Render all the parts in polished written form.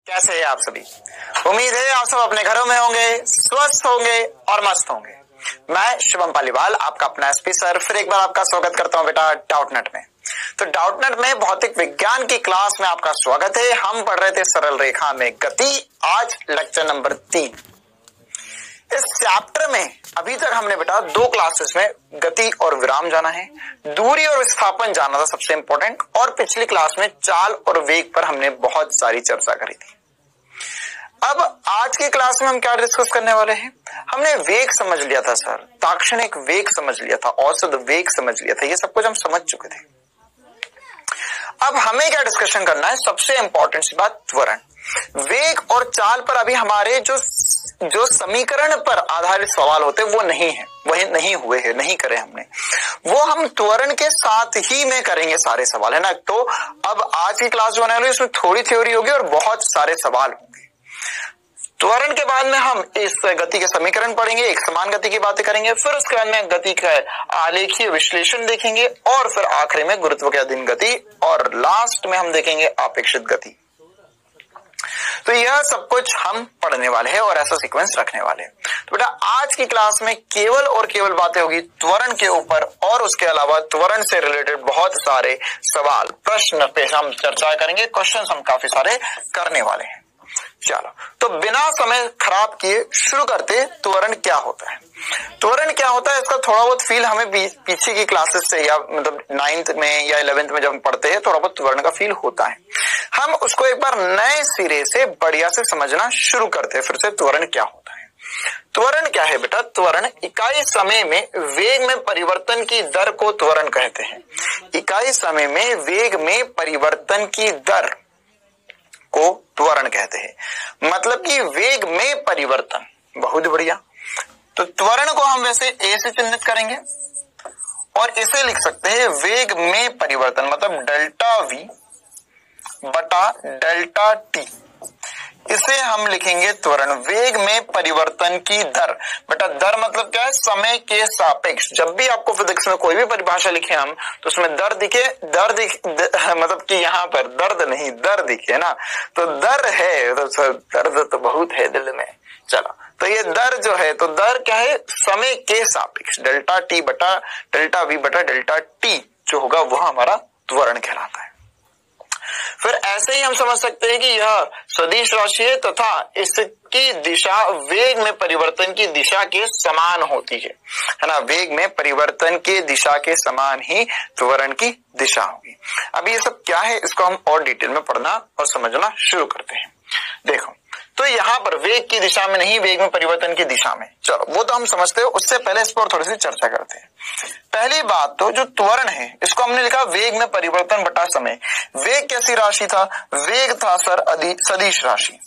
कैसे हैं आप सभी। उम्मीद है आप सब अपने घरों में होंगे, स्वस्थ होंगे और मस्त होंगे। मैं शुभम पालीवाल, आपका अपना एसपी सर, फिर एक बार आपका स्वागत करता हूं बेटा डाउटनेट में। तो डाउटनेट में भौतिक विज्ञान की क्लास में आपका स्वागत है। हम पढ़ रहे थे सरल रेखा में गति, आज लेक्चर नंबर 3। इस चैप्टर में अभी तक हमने बेटा 2 क्लासेस में गति और विराम जाना है, दूरी और विस्थापन जाना था सबसे इंपॉर्टेंट, और पिछली क्लास में चाल और वेग पर हमने बहुत सारी चर्चा करी थी। अब आज की क्लास में हम क्या डिस्कस करने वाले हैं। हमने वेग समझ लिया था सर, ताक्षणिक वेग समझ लिया था, औसत वेग समझ लिया था, ये सब कुछ हम समझ चुके थे। अब हमें क्या डिस्कशन करना है, सबसे इंपॉर्टेंट सी बात त्वरण। वेग और चाल पर अभी हमारे जो समीकरण पर आधारित सवाल होते वो नहीं है, वही नहीं हुए हैं, नहीं करे हमने, वो हम त्वरण के साथ ही में करेंगे सारे सवाल, है ना। तो अब आज की क्लास जो होने वाली है उसमें थोड़ी थ्योरी होगी और बहुत सारे सवाल होंगे। त्वरण के बाद में हम इस गति के समीकरण पढ़ेंगे, एक समान गति की बातें करेंगे, फिर उसके बाद में गति का आलेखीय विश्लेषण देखेंगे, और फिर आखिरी में गुरुत्व के अधीन गति, और लास्ट में हम देखेंगे अपेक्षित गति। तो यह सब कुछ हम पढ़ने वाले हैं और ऐसा सीक्वेंस रखने वाले हैं। तो बेटा आज की क्लास में केवल और केवल बातें होगी त्वरण के ऊपर, और उसके अलावा त्वरण से रिलेटेड बहुत सारे सवाल प्रश्न पे हम चर्चा करेंगे, क्वेश्चंस हम काफी सारे करने वाले हैं। चलो तो बिना समय खराब किए शुरू करते। त्वरण क्या होता है, त्वरण क्या होता है, इसका थोड़ा बहुत फील हमें पीछे की क्लासेस से, या मतलब 9th में या 11th में जब हम पढ़ते हैं थोड़ा बहुत त्वरण का फील होता है। हम उसको एक बार नए सिरे से बढ़िया से समझना शुरू करते हैं। फिर से त्वरण क्या होता है। त्वरण क्या है बेटा, त्वरण इकाई समय में वेग में परिवर्तन की दर को त्वरण कहते हैं। इकाई समय में वेग में परिवर्तन की दर को त्वरण कहते हैं, मतलब कि वेग में परिवर्तन। बहुत बढ़िया। तो त्वरण को हम वैसे ए से चिन्हित करेंगे और इसे लिख सकते हैं वेग में परिवर्तन, मतलब डेल्टा वी बटा डेल्टा टी। इसे हम लिखेंगे त्वरण, वेग में परिवर्तन की दर। बेटा दर मतलब क्या है, समय के सापेक्ष। जब भी आपको फिजिक्स में कोई भी परिभाषा लिखे हम, तो उसमें दर दिखे, मतलब कि यहाँ पर दर्द नहीं दर दिखे ना, तो दर है तो दर्द तो बहुत है दिल में। चलो तो ये दर जो है, तो दर क्या है, समय के सापेक्ष, डेल्टा टी बटा डेल्टा वी बटा डेल्टा टी जो होगा वह हमारा त्वरण कहलाता है। फिर ऐसे ही हम समझ सकते हैं कि यह सदिश राशि है तथा इसकी दिशा वेग में परिवर्तन की दिशा के समान होती है ना। वेग में परिवर्तन के दिशा के समान ही त्वरण की दिशा होगी। अब ये सब क्या है, इसको हम और डिटेल में पढ़ना और समझना शुरू करते हैं। देखो तो यहाँ पर वेग की दिशा में नहीं, वेग में परिवर्तन की दिशा में। चलो वो तो हम समझते हो, उससे पहले इस पर थोड़ी सी चर्चा करते हैं। पहली बात तो जो त्वरण है इसको हमने लिखा वेग में परिवर्तन बटा समय। वेग कैसी राशि था, वेग था सर सदिश राशि।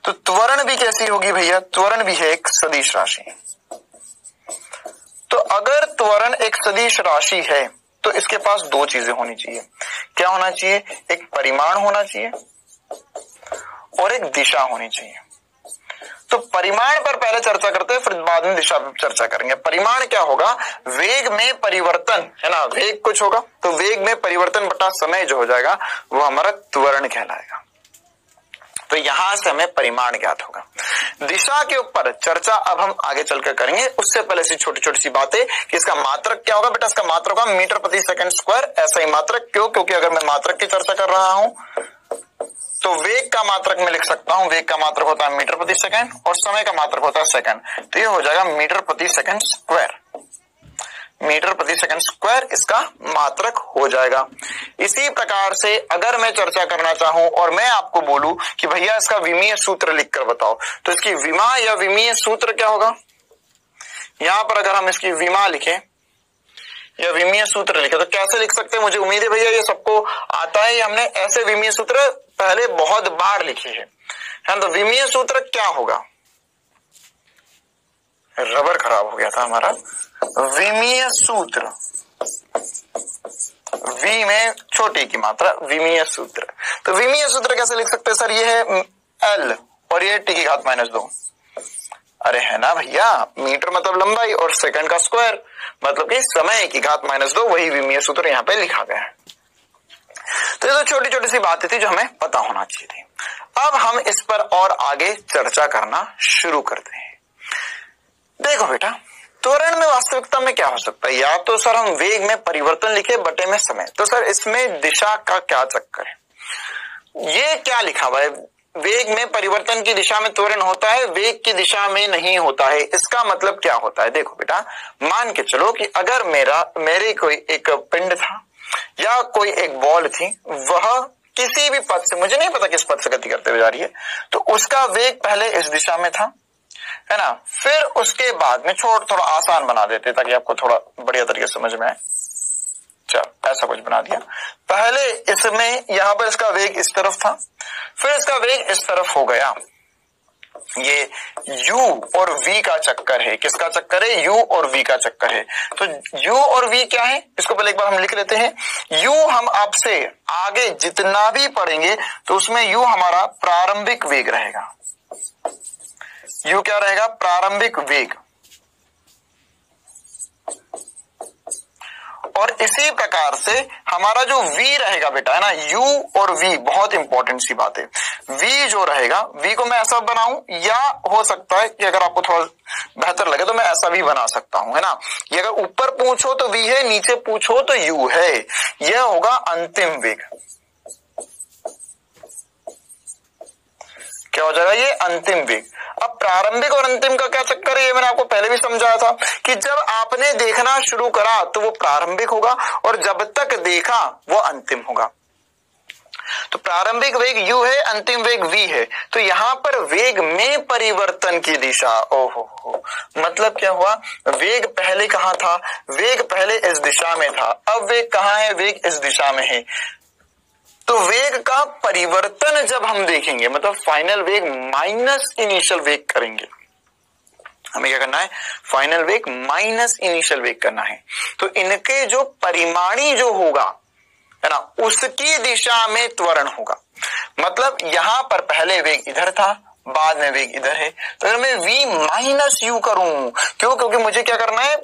तो त्वरण भी कैसी होगी भैया, त्वरण भी है एक सदिश राशि। तो अगर त्वरण एक सदिश राशि है तो इसके पास 2 चीजें होनी चाहिए। क्या होना चाहिए, एक परिमाण होना चाहिए और एक दिशा होनी चाहिए। तो परिमाण पर पहले चर्चा करते हैं, फिर बाद में दिशा पर चर्चा करेंगे। परिमाण क्या होगा, वेग में परिवर्तन, है ना, वेग कुछ होगा तो वेग में परिवर्तन बटा समय जो हो जाएगा वो हमारा त्वरण कहलाएगा। तो यहां से हमें परिमाण ज्ञात होगा। दिशा के ऊपर चर्चा अब हम आगे चलकर करेंगे, उससे पहले से छोटी छोटी सी बातें कि इसका मात्रक क्या होगा। बेटा इसका मात्रक होगा मीटर प्रति सेकंड स्क्वायर। ऐसा ही मात्रक क्यों, क्योंकि अगर मैं मात्रक की चर्चा कर रहा हूं तो वेग का मात्रक मैं लिख सकता हूं, वेग का मात्रक होता है मीटर प्रति सेकंड और समय का मात्रक होता है सेकंड। तो ये हो जाएगा मीटर प्रति सेकंड स्क्वायर। मीटर प्रति सेकंड स्क्वायर इसका मात्रक हो जाएगा। इसी प्रकार से अगर मैं चर्चा करना चाहूं और मैं आपको बोलूं कि भैया इसका विमीय सूत्र लिखकर बताओ, तो इसकी विमा या विमीय सूत्र क्या होगा। यहां पर अगर हम इसकी विमा लिखें या विमीय सूत्र लिखे तो कैसे लिख सकते हैं, मुझे उम्मीद है भैया ये सबको आता है। हमने ऐसे विमीय सूत्र पहले बहुत बार लिखे हैं, तो विमीय सूत्र क्या होगा, रबर खराब हो गया था हमारा। विमीय सूत्र, वी में छोटी की मात्रा, विमीय सूत्र। तो विमीय सूत्र कैसे लिख सकते हैं सर, ये है एल और ये टी की घात -2। अरे है ना भैया, मीटर मतलब लंबाई और सेकंड का स्क्वायर मतलब कि समय की घात -2, वही विमीय सूत्र यहाँ पे लिखा गया है। तो ये तो छोटी छोटी सी बातें थी जो हमें पता होना चाहिए थी। अब हम इस पर और आगे चर्चा करना शुरू करते हैं। देखो बेटा, त्वरण में वास्तविकता में क्या हो सकता है? या तो सर हम वेग में परिवर्तन लिखे बटे में समय, तो सर इसमें दिशा का क्या चक्कर है? ये क्या लिखा हुआ है? वेग में परिवर्तन की दिशा में त्वरण होता है, वेग की दिशा में नहीं होता है। इसका मतलब क्या होता है? देखो बेटा, मान के चलो कि अगर मेरे कोई एक पिंड था या कोई एक बॉल थी, वह किसी भी पथ से, मुझे नहीं पता किस पथ से गति करते हुए जा रही है, तो उसका वेग पहले इस दिशा में था, है ना। फिर उसके बाद में थोड़ा आसान बना देते ताकि आपको थोड़ा बढ़िया तरीके से समझ में आए। चल ऐसा कुछ बना दिया। पहले इसमें यहां पर इसका वेग इस तरफ था, फिर इसका वेग इस तरफ हो गया। ये u और v का चक्कर है। किसका चक्कर है? u और v का चक्कर है। तो u और v क्या है? इसको पहले एक बार हम लिख लेते हैं। u हम आपसे आगे जितना भी पढ़ेंगे तो उसमें u हमारा प्रारंभिक वेग रहेगा। u क्या रहेगा? प्रारंभिक वेग। और इसी प्रकार से हमारा जो v रहेगा बेटा, है ना, u और v, बहुत इंपॉर्टेंट सी बात है। v जो रहेगा, v को मैं ऐसा बनाऊं, या हो सकता है कि अगर आपको थोड़ा बेहतर लगे तो मैं ऐसा भी बना सकता हूं, है ना। ये अगर ऊपर पूछो तो v है, नीचे पूछो तो u है। यह होगा अंतिम वेग। क्या हो जाएगा? ये अंतिम वेग। अब प्रारंभिक और अंतिम का क्या चक्कर है? ये मैंने आपको पहले भी समझाया था कि जब आपने देखना शुरू करा तो वो प्रारंभिक होगा और जब तक देखा वो अंतिम होगा। तो प्रारंभिक वेग u है, अंतिम वेग v है। तो यहां पर वेग में परिवर्तन की दिशा, ओहो, मतलब क्या हुआ? वेग पहले कहां था? वेग पहले इस दिशा में था, अब वेग कहां है? वेग इस दिशा में है। तो वेग का परिवर्तन जब हम देखेंगे, मतलब फाइनल वेग माइनस इनिशियल वेग करेंगे। हमें क्या करना है? फाइनल वेग माइनस इनिशियल वेग करना है। तो इनके जो परिमाणी जो होगा, है ना, उसकी दिशा में त्वरण होगा। मतलब यहां पर पहले वेग इधर था, बाद में वेग इधर है। तो अगर मैं v माइनस u करूं, क्यों? क्योंकि मुझे क्या करना है?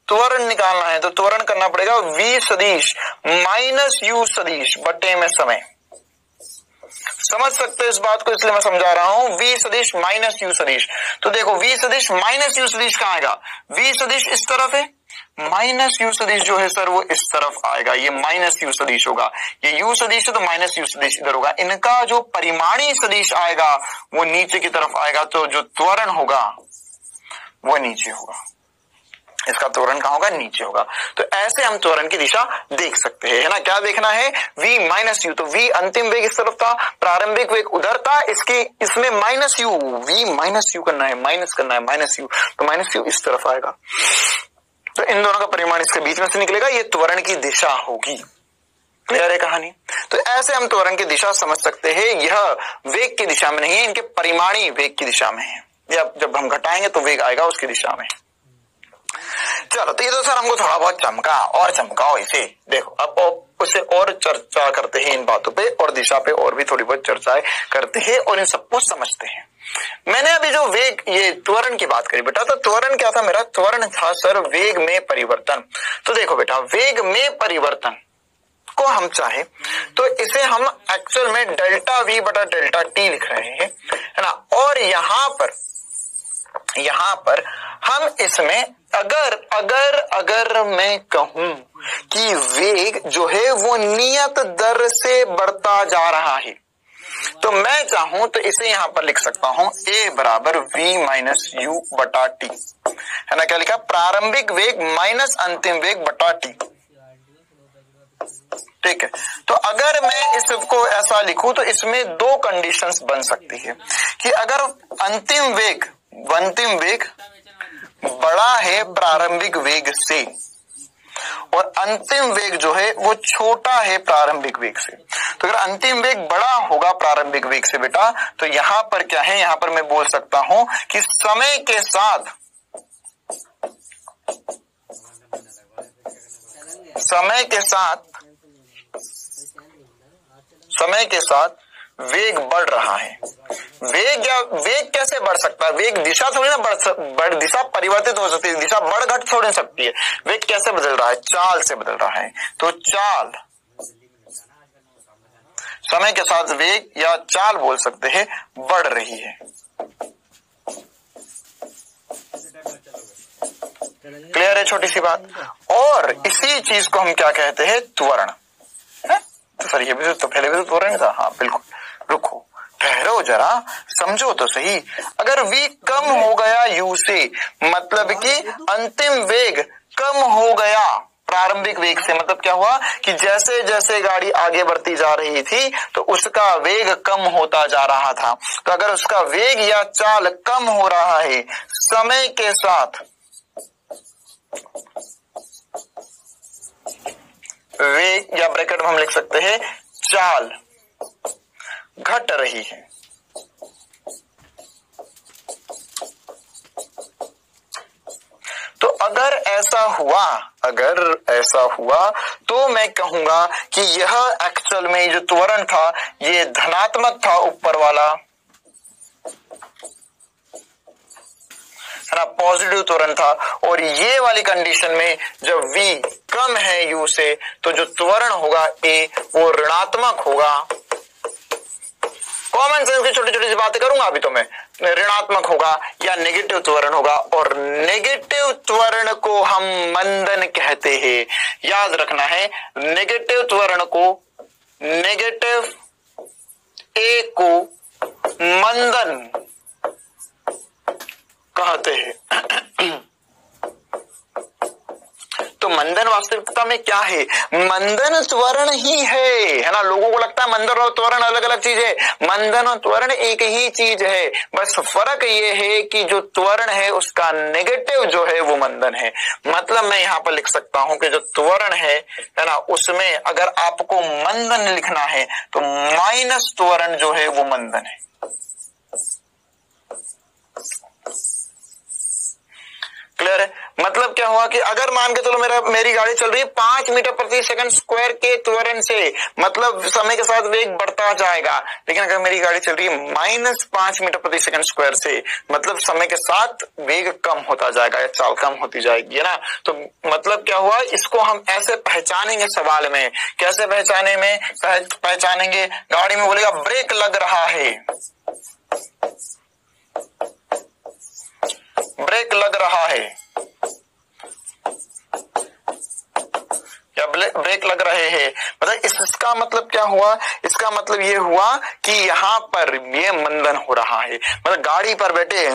त्वरण निकालना है। तो त्वरण करना पड़ेगा v सदिश माइनस u सदिश बटे में समय। समझ सकते हो इस बात को, इसलिए मैं समझा रहा हूं। v सदिश माइनस u सदिश। तो देखो v सदिश माइनस u सदिश कहां आएगा? v सदिश इस तरफ है, माइनस u सदिश जो है सर वो इस तरफ आएगा। ये माइनस u सदिश होगा। ये u सदिश है तो माइनस u सदिश इधर होगा। इनका जो परिमाणी सदिश आएगा वो नीचे की तरफ आएगा। तो जो त्वरण होगा वो नीचे होगा। इसका त्वरण कहां होगा? नीचे होगा। तो ऐसे हम त्वरण की दिशा देख सकते हैं, है ना। क्या देखना है? v minus you. तो v अंतिम वेग इस तरफ था, प्रारंभिक वेग उधर था, इसमें minus you, v minus you करना है, माइनस करना है, माइनस यू। तो माइनस यू इस तरफ आएगा। तो इन दोनों का परिमाण इसके बीच में से निकलेगा। ये त्वरण की दिशा होगी। क्लियर है कहानी? तो ऐसे हम त्वरण की दिशा समझ सकते हैं। यह वेग की दिशा में नहीं है, इनके परिमाणी वेग की दिशा में है। या जब हम घटाएंगे तो वेग आएगा उसकी दिशा में। चलो, तो ये तो सर हमको थोड़ा बहुत चमका, और चमकाओ इसे। देखो अब उसे और चर्चा करते हैं इन बातों पे, और दिशा पे और भी थोड़ी बहुत चर्चाएं करते हैं और इन सबको समझते हैं। मैंने अभी जो वेग, ये त्वरण की बात करी बेटा, तो त्वरण क्या था मेरा? त्वरण था सर वेग में परिवर्तन। तो देखो बेटा, वेग में परिवर्तन को हम चाहे तो इसे हम एक्चुअल में डेल्टा v बटा डेल्टा t लिख रहे हैं, है ना। और यहां पर हम इसमें अगर मैं कहूं कि वेग जो है वो नियत दर से बढ़ता जा रहा है, तो मैं चाहूं तो इसे यहां पर लिख सकता हूं a बराबर v माइनस u बटा t, है ना। क्या लिखा? प्रारंभिक वेग माइनस अंतिम वेग बटा t। ठीक है। तो अगर मैं इसको ऐसा लिखूं तो इसमें दो कंडीशंस बन सकती है कि अगर अंतिम वेग बड़ा है प्रारंभिक वेग से और अंतिम वेग जो है वो छोटा है प्रारंभिक वेग से। तो अगर अंतिम वेग बड़ा होगा प्रारंभिक वेग से बेटा, तो यहां पर क्या है? यहां पर मैं बोल सकता हूं कि समय के साथ वेग बढ़ रहा है। वेग कैसे बढ़ सकता है? वेग दिशा थोड़ी ना दिशा परिवर्तित हो सकती है, दिशा बढ़ घट थोड़ी सकती है। वेग कैसे बदल रहा है? चाल से बदल रहा है। तो चाल समय के साथ वेग या चाल बोल सकते हैं बढ़ रही है। क्लियर है छोटी सी बात। और इसी चीज को हम क्या कहते हैं, त्वरण है। तो सर ये भी तो पहले भी तो त्वरण था। हाँ बिल्कुल, रुको ठहरो जरा, समझो तो सही। अगर v कम हो गया u से, मतलब कि अंतिम वेग कम हो गया प्रारंभिक वेग से, मतलब क्या हुआ कि जैसे जैसे गाड़ी आगे बढ़ती जा रही थी तो उसका वेग कम होता जा रहा था। तो अगर उसका वेग या चाल कम हो रहा है समय के साथ, वेग या ब्रैकेट में हम लिख सकते हैं चाल घट रही है, तो अगर ऐसा हुआ तो मैं कहूंगा कि यह एक्चुअल में जो त्वरण था ये धनात्मक था, ऊपर वाला है ना, पॉजिटिव त्वरण था। और ये वाली कंडीशन में जब v कम है u से तो जो त्वरण होगा a वो ऋणात्मक होगा। कॉमन सेंस की छोटी छोटी सी बातें करूंगा अभी तो मैं, ऋणात्मक होगा या नेगेटिव त्वरण होगा। और नेगेटिव त्वरण को हम मंदन कहते हैं, याद रखना है। नेगेटिव त्वरण को, नेगेटिव ए को मंदन कहते हैं। तो मंदन वास्तविकता में क्या है, मंदन त्वरण ही है ना। लोगों को लगता है मंदन और त्वरण अलग अलग चीज है, मंदन और त्वरण एक ही चीज है, बस फर्क ये है कि जो त्वरण है उसका नेगेटिव जो है वो मंदन है। मतलब मैं यहां पर लिख सकता हूं कि जो त्वरण है ना, उसमें अगर आपको मंदन लिखना है तो माइनस त्वरण जो है वो मंदन है। क्लियर है। मतलब क्या हुआ कि अगर मान के चलो मेरी गाड़ी चल रही है 5 मीटर प्रति सेकंड स्क्वायर के त्वरण से, मतलब समय के साथ वेग बढ़ता जाएगा। लेकिन अगर मेरी गाड़ी चल रही है -5 मीटर प्रति सेकंड स्क्वायर से, मतलब समय के साथ वेग कम होता जाएगा या चाल कम होती जाएगी, है ना। तो मतलब क्या हुआ, इसको हम ऐसे पहचानेंगे सवाल में। कैसे पहचानेंगे, गाड़ी में बोलेगा ब्रेक लग रहा है, ब्रेक लग रहा है या ब्रेक लग रहे हैं, मतलब इसका मतलब क्या हुआ, इसका मतलब ये हुआ कि यहाँ पर ये मंदन हो रहा है। मतलब गाड़ी पर बैठे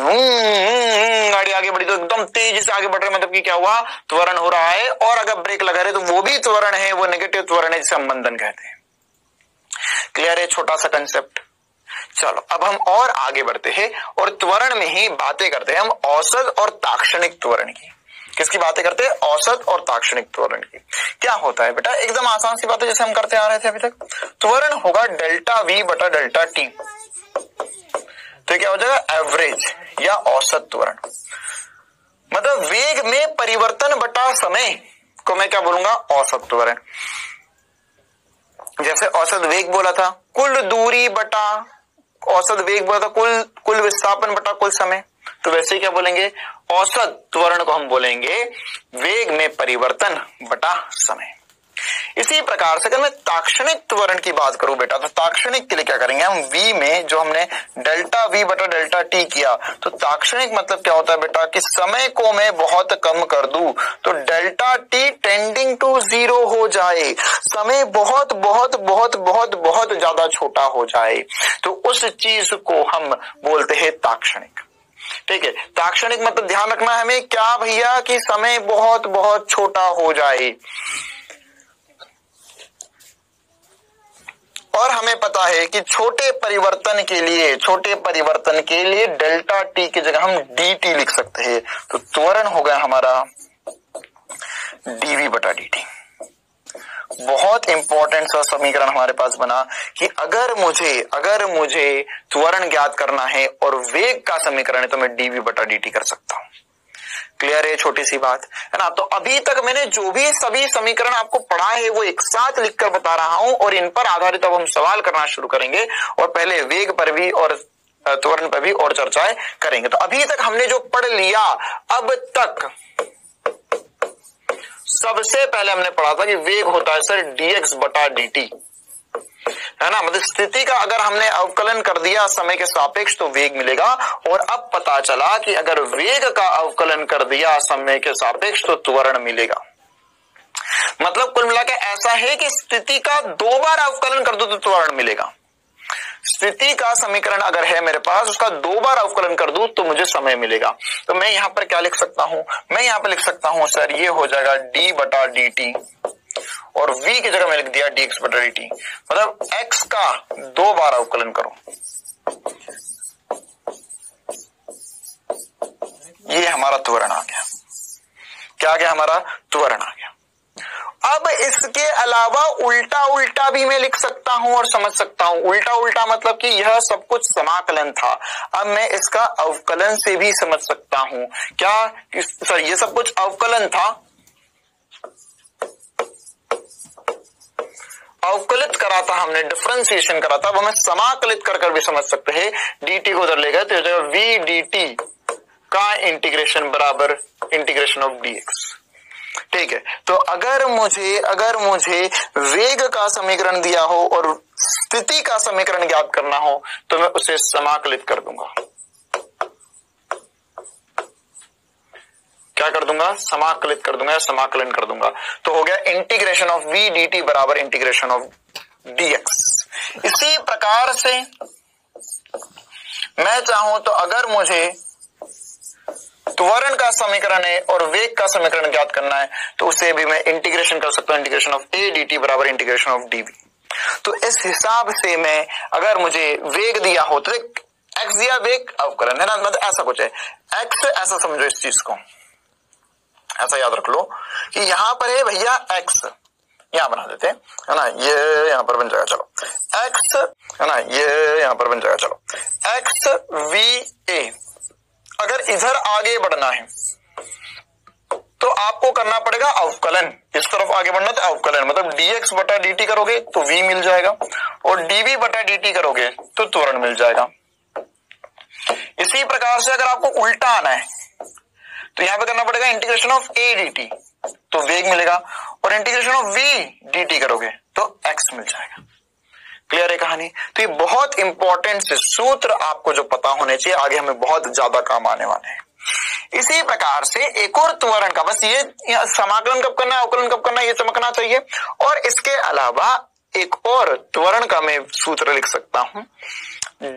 गाड़ी आगे बढ़ी तो एकदम तेजी से आगे बढ़ रहे, मतलब कि क्या हुआ, त्वरण हो रहा है। और अगर ब्रेक लगा रहे तो वो भी त्वरण है, वो नेगेटिव त्वरण है जिसे हम मंदन कहते हैं। क्लियर है छोटा सा कंसेप्ट। चलो अब हम और आगे बढ़ते हैं और त्वरण में ही बातें करते हैं हम औसत और ताक्षणिक त्वरण की। किसकी बातें करते हैं, औसत और ताक्षणिक त्वरण की। क्या होता है बेटा, एकदम आसान सी बात है जैसे हम करते आ रहे थे अभी तक। त्वरण होगा डेल्टा v बटा डेल्टा t, तो क्या हो जाएगा एवरेज या औसत त्वरण। मतलब वेग में परिवर्तन बटा समय को मैं क्या बोलूंगा, औसत त्वरण। जैसे औसत वेग बोला था कुल दूरी बटा, औसत वेग बोला था कुल विस्थापन बटा कुल समय, तो वैसे क्या बोलेंगे, औसत त्वरण को हम बोलेंगे वेग में परिवर्तन बटा समय। इसी प्रकार से अगर मैं ताक्षणिक त्वरण की बात करूं बेटा, तो ताक्षणिक के लिए क्या करेंगे हम, v में जो हमने डेल्टा v बटा डेल्टा t किया, तो ताक्षणिक मतलब क्या होता है बेटा कि समय को मैं बहुत कम कर दूं तो डेल्टा t टेंडिंग टू 0 हो जाए, समय बहुत बहुत बहुत बहुत बहुत ज्यादा छोटा हो जाए, तो उस चीज को हम बोलते हैं ताक्षणिक। ठीक है, ताक्षणिक मतलब ध्यान रखना है हमें क्या भैया कि समय बहुत बहुत छोटा हो जाए। और हमें पता है कि छोटे परिवर्तन के लिए डेल्टा t की जगह हम dt लिख सकते हैं, तो त्वरण हो गया हमारा dv बटा dt। बहुत इंपॉर्टेंट सा समीकरण हमारे पास बना कि अगर मुझे त्वरण ज्ञात करना है और वेग का समीकरण है तो मैं dv बटा dt कर सकता हूं। क्लियर है छोटी सी बात, है ना। तो अभी तक मैंने जो भी सभी समीकरण आपको पढ़ा है वो एक साथ लिखकर बता रहा हूं और इन पर आधारित अब हम सवाल करना शुरू करेंगे और पहले वेग पर भी और त्वरण पर भी और चर्चाएं करेंगे। तो अभी तक हमने जो पढ़ लिया, अब तक सबसे पहले हमने पढ़ा था कि वेग होता है सर dx बटा dt, है ना, मतलब स्थिति का अगर हमने अवकलन कर दिया समय के सापेक्ष तो वेग मिलेगा, और अब पता चला कि अगर वेग का अवकलन कर दिया समय के सापेक्ष तो त्वरण मिलेगा। मतलब कुल मिलाकर ऐसा है कि स्थिति का 2 बार अवकलन कर दो तो त्वरण मिलेगा। स्थिति का समीकरण अगर है मेरे पास, उसका 2 बार अवकलन कर दूं तो मुझे समय मिलेगा। तो मैं यहां पर क्या लिख सकता हूं, मैं यहां पर लिख सकता हूं सर, ये हो जाएगा d बटा dt, और v की जगह मैं लिख दिया dx बटा dt। मतलब x का 2 बार अवकलन करो, ये हमारा त्वरण आ गया। क्या आ गया, हमारा त्वरण आ गया। अब इसके अलावा उल्टा उल्टा भी मैं लिख सकता हूं और समझ सकता हूं। उल्टा उल्टा मतलब कि यह सब कुछ समाकलन था, अब मैं इसका अवकलन से भी समझ सकता हूं। क्या सर, ये सब कुछ अवकलन था, अवकलित करा था हमने, डिफरेंशिएशन करा था, अब हमें समाकलित कर भी समझ सकते हैं। dt को उधर ले गए तो हो जाएगा v dt का इंटीग्रेशन बराबर इंटीग्रेशन ऑफ dx। ठीक है, तो अगर मुझे वेग का समीकरण दिया हो और स्थिति का समीकरण ज्ञात करना हो तो मैं उसे समाकलित कर दूंगा। क्या कर दूंगा, समाकलित कर दूंगा या समाकलन कर दूंगा। तो हो गया इंटीग्रेशन ऑफ v dt बराबर इंटीग्रेशन ऑफ dx। इसी प्रकार से मैं चाहूं तो अगर मुझे त्वरण का समीकरण है और वेग का समीकरण ज्ञात करना है तो उसे भी मैं इंटीग्रेशन कर सकता हूं, इंटीग्रेशन ऑफ a dt बराबर इंटीग्रेशन ऑफ dv। तो इस हिसाब से मैं, अगर मुझे वेग दिया हो तो x दिया, वेग अवकलन है ना, मतलब ऐसा कुछ है। x ऐसा समझो, इस चीज को ऐसा याद रख लो कि यहां पर है भैया x, यहां बना देते हैं, है ना, ये यहां पर बन जाएगा, चलो x, है ना, ये यहां पर बन जाएगा, चलो x v a। अगर इधर आगे बढ़ना है तो आपको करना पड़ेगा अवकलन, इस तरफ आगे बढ़ना तो अवकलन, मतलब dx बटा dt करोगे तो v मिल जाएगा, और dv बटा dt करोगे तो त्वरण मिल जाएगा। इसी प्रकार से अगर आपको उल्टा आना है तो यहां पे करना पड़ेगा इंटीग्रेशन ऑफ a dt तो वेग मिलेगा, और इंटीग्रेशन ऑफ v dt करोगे तो x मिल जाएगा। क्लियर है कहानी। तो ये बहुत इंपॉर्टेंट से सूत्र आपको जो पता होने चाहिए, आगे हमें बहुत ज्यादा काम आने वाले हैं। इसी प्रकार से एक और त्वरण का, बस ये समाकलन कब करना है, अवकलन कब करना है, ये चमकना चाहिए। और इसके अलावा एक और त्वरण का मैं सूत्र लिख सकता हूं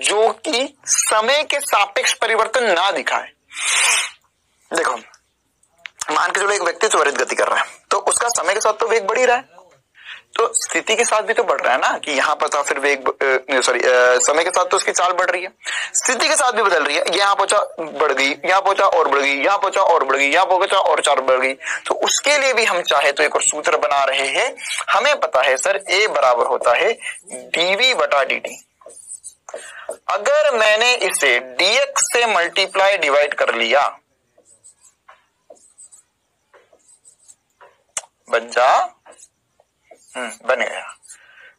जो कि समय के सापेक्ष परिवर्तन ना दिखाए। देखो, मान के चलो एक व्यक्ति त्वरित गति कर रहा है तो उसका समय के साथ तो वेग बढ़ ही रहा है, तो स्थिति के साथ भी तो बढ़ रहा है ना, कि यहां पर था फिर वेग समय के साथ तो उसकी चाल बढ़ रही है, स्थिति के साथ भी बदल रही है। यहां पहुंचा बढ़ गई, यहां पहुंचा और बढ़ गई, यहां पहुंचा और बढ़ गई, यहां पहुंचा और 4 बढ़ गई। तो उसके लिए भी हम चाहे तो एक और सूत्र बना रहे हैं। हमें पता है सर a बराबर होता है dv बटा dt। अगर मैंने इसे dx से मल्टीप्लाई डिवाइड कर लिया, बन जा बन गया।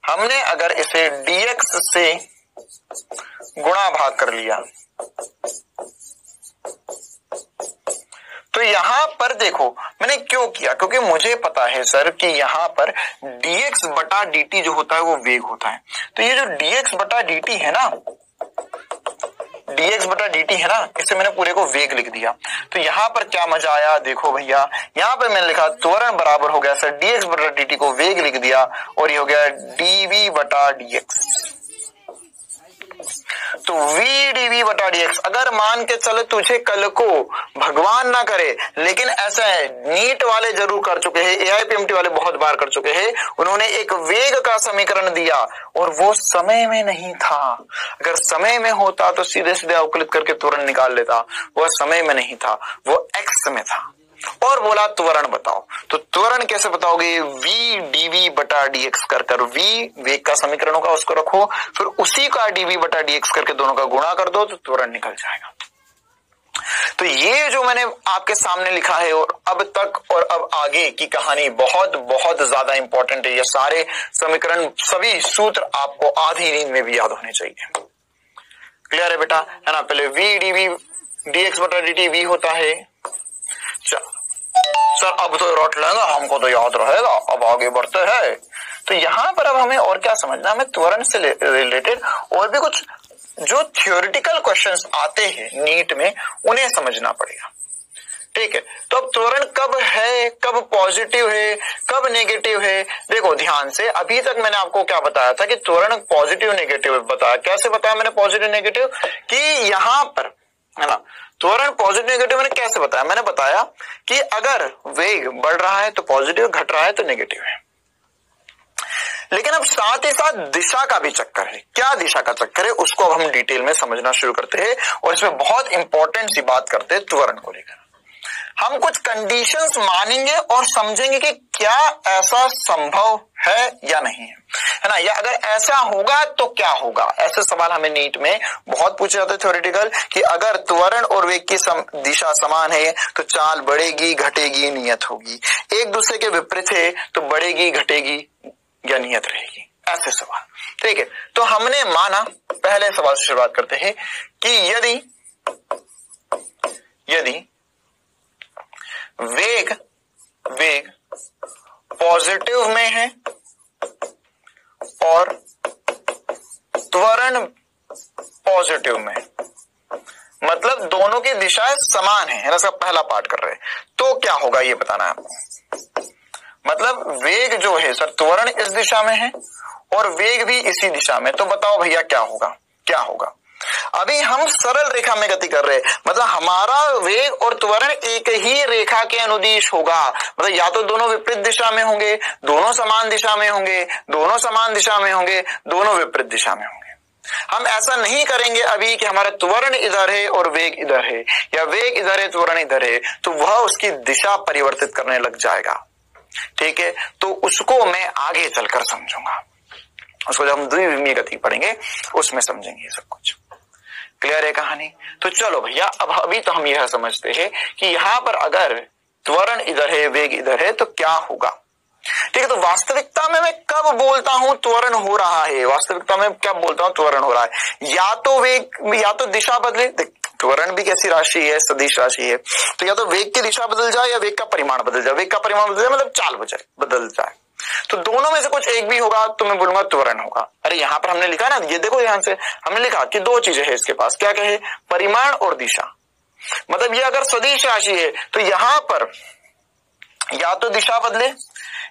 हमने अगर इसे dx से गुणा भाग कर लिया तो यहां पर देखो मैंने क्यों किया, क्योंकि मुझे पता है सर कि यहां पर dx बटा dt जो होता है वो वेग होता है। तो ये जो dx बटा dt है ना, dx बटा dt है ना, इससे मैंने पूरे को वेग लिख दिया। तो यहां पर क्या मजा आया, देखो भैया यहां पर मैंने लिखा त्वरण बराबर हो गया सर dx बटा dt को वेग लिख दिया, और ये हो गया dv बटा dx। तो v dv बटा dx। अगर मान के चले तुझे कल को भगवान ना करे, लेकिन ऐसा है नीट वाले जरूर कर चुके हैं, AIPMT वाले बहुत बार कर चुके हैं, उन्होंने एक वेग का समीकरण दिया और वो समय में नहीं था। अगर समय में होता तो सीधे सीधे अवकलित करके त्वरण निकाल लेता, वह समय में नहीं था, वो x में था, और बोला त्वरण बताओ। तो त्वरण कैसे बताओगे, v dv बटा dx कर v वेग का समीकरण होगा उसको रखो, फिर उसी का dv बटा dx करके दोनों का गुणा कर दो तो त्वरण निकल जाएगा। तो ये जो मैंने आपके सामने लिखा है और अब तक और अब आगे की कहानी बहुत बहुत ज्यादा इंपॉर्टेंट है। ये सारे समीकरण, सभी सूत्र आपको आधी नींद में भी याद होने चाहिए। क्लियर है बेटा, है ना। पहले v dv dx बटा dt v होता है। सर अब तो रट लेंगे, हमको तो याद रहेगा, अब आगे बढ़ते हैं। तो यहां पर अब हमें और क्या समझना, हमें त्वरण से रिलेटेड और भी कुछ जो थियोरिटिकल क्वेश्चंस आते हैं नीट में उन्हें समझना पड़ेगा। ठीक है, तो अब त्वरण कब है, कब पॉजिटिव है, कब नेगेटिव है। देखो ध्यान से, अभी तक मैंने आपको क्या बताया था कि त्वरण पॉजिटिव नेगेटिव बताया। कैसे बताया मैंने पॉजिटिव नेगेटिव, कि यहां पर है ना त्वरण पॉजिटिव नेगेटिव मैंने कैसे बताया, मैंने बताया कि अगर वेग बढ़ रहा है तो पॉजिटिव, घट रहा है तो नेगेटिव है। लेकिन अब साथ ही साथ दिशा का भी चक्कर है। क्या दिशा का चक्कर है उसको अब हम डिटेल में समझना शुरू करते हैं और इसमें बहुत इंपॉर्टेंट सी बात करते हैं त्वरण को लेकर। हम कुछ कंडीशंस मानेंगे और समझेंगे कि क्या ऐसा संभव है या नहीं है ना, या अगर ऐसा होगा तो क्या होगा। ऐसे सवाल हमें नीट में बहुत पूछे जाते हैं थ्योरेटिकल, कि अगर त्वरण और वेग की दिशा समान है तो चाल बढ़ेगी, घटेगी, नियत होगी। एक दूसरे के विपरीत है तो बढ़ेगी, घटेगी या नियत रहेगी। ऐसे सवाल। ठीक है, तो हमने माना, पहले सवाल से शुरुआत करते हैं कि यदि वेग पॉजिटिव में है और त्वरण पॉजिटिव में, मतलब दोनों की दिशाएं समान है ना, सब पहला पार्ट कर रहे हैं, तो क्या होगा ये बताना है आपको। मतलब वेग जो है सर, त्वरण इस दिशा में है और वेग भी इसी दिशा में, तो बताओ भैया क्या होगा, क्या होगा। अभी हम सरल रेखा में गति कर रहे हैं, मतलब हमारा वेग और त्वरण एक ही रेखा के अनुदिश होगा। मतलब या तो दोनों विपरीत दिशा में होंगे, दोनों समान दिशा में होंगे, दोनों समान दिशा में होंगे, दोनों विपरीत दिशा में होंगे। हम ऐसा नहीं करेंगे अभी कि हमारा त्वरण इधर है और वेग इधर है, या वेग इधर है त्वरण इधर है, तो वह उसकी दिशा परिवर्तित करने लग जाएगा। ठीक है, तो उसको मैं आगे चलकर समझूंगा, उसको जब हम द्विविमीय गति पढ़ेंगे उसमें समझेंगे ये सब कुछ। क्लियर है कहानी। तो चलो भैया, अब अभी तो हम यह समझते हैं कि यहां पर अगर त्वरण इधर है, वेग इधर है, तो क्या होगा। ठीक है, तो वास्तविकता में मैं कब बोलता हूं त्वरण हो रहा है, वास्तविकता में क्या बोलता हूं त्वरण हो रहा है, या तो वेग या तो दिशा बदले। त्वरण भी कैसी राशि है, सदिश राशि है, तो या तो वेग की दिशा बदल जाए या वेग का परिमाण बदल जाए। वेग का परिमाण बदल जाए मतलब चाल बदल जाए, तो दोनों में से कुछ एक भी होगा तो मैं बोलूंगा त्वरण होगा। अरे यहां पर हमने लिखा ना, ये देखो ध्यान से, हमने लिखा कि दो चीजें हैं इसके पास, क्या कहे, परिमाण और दिशा। मतलब ये अगर सदिश राशि है तो यहां पर या तो दिशा बदले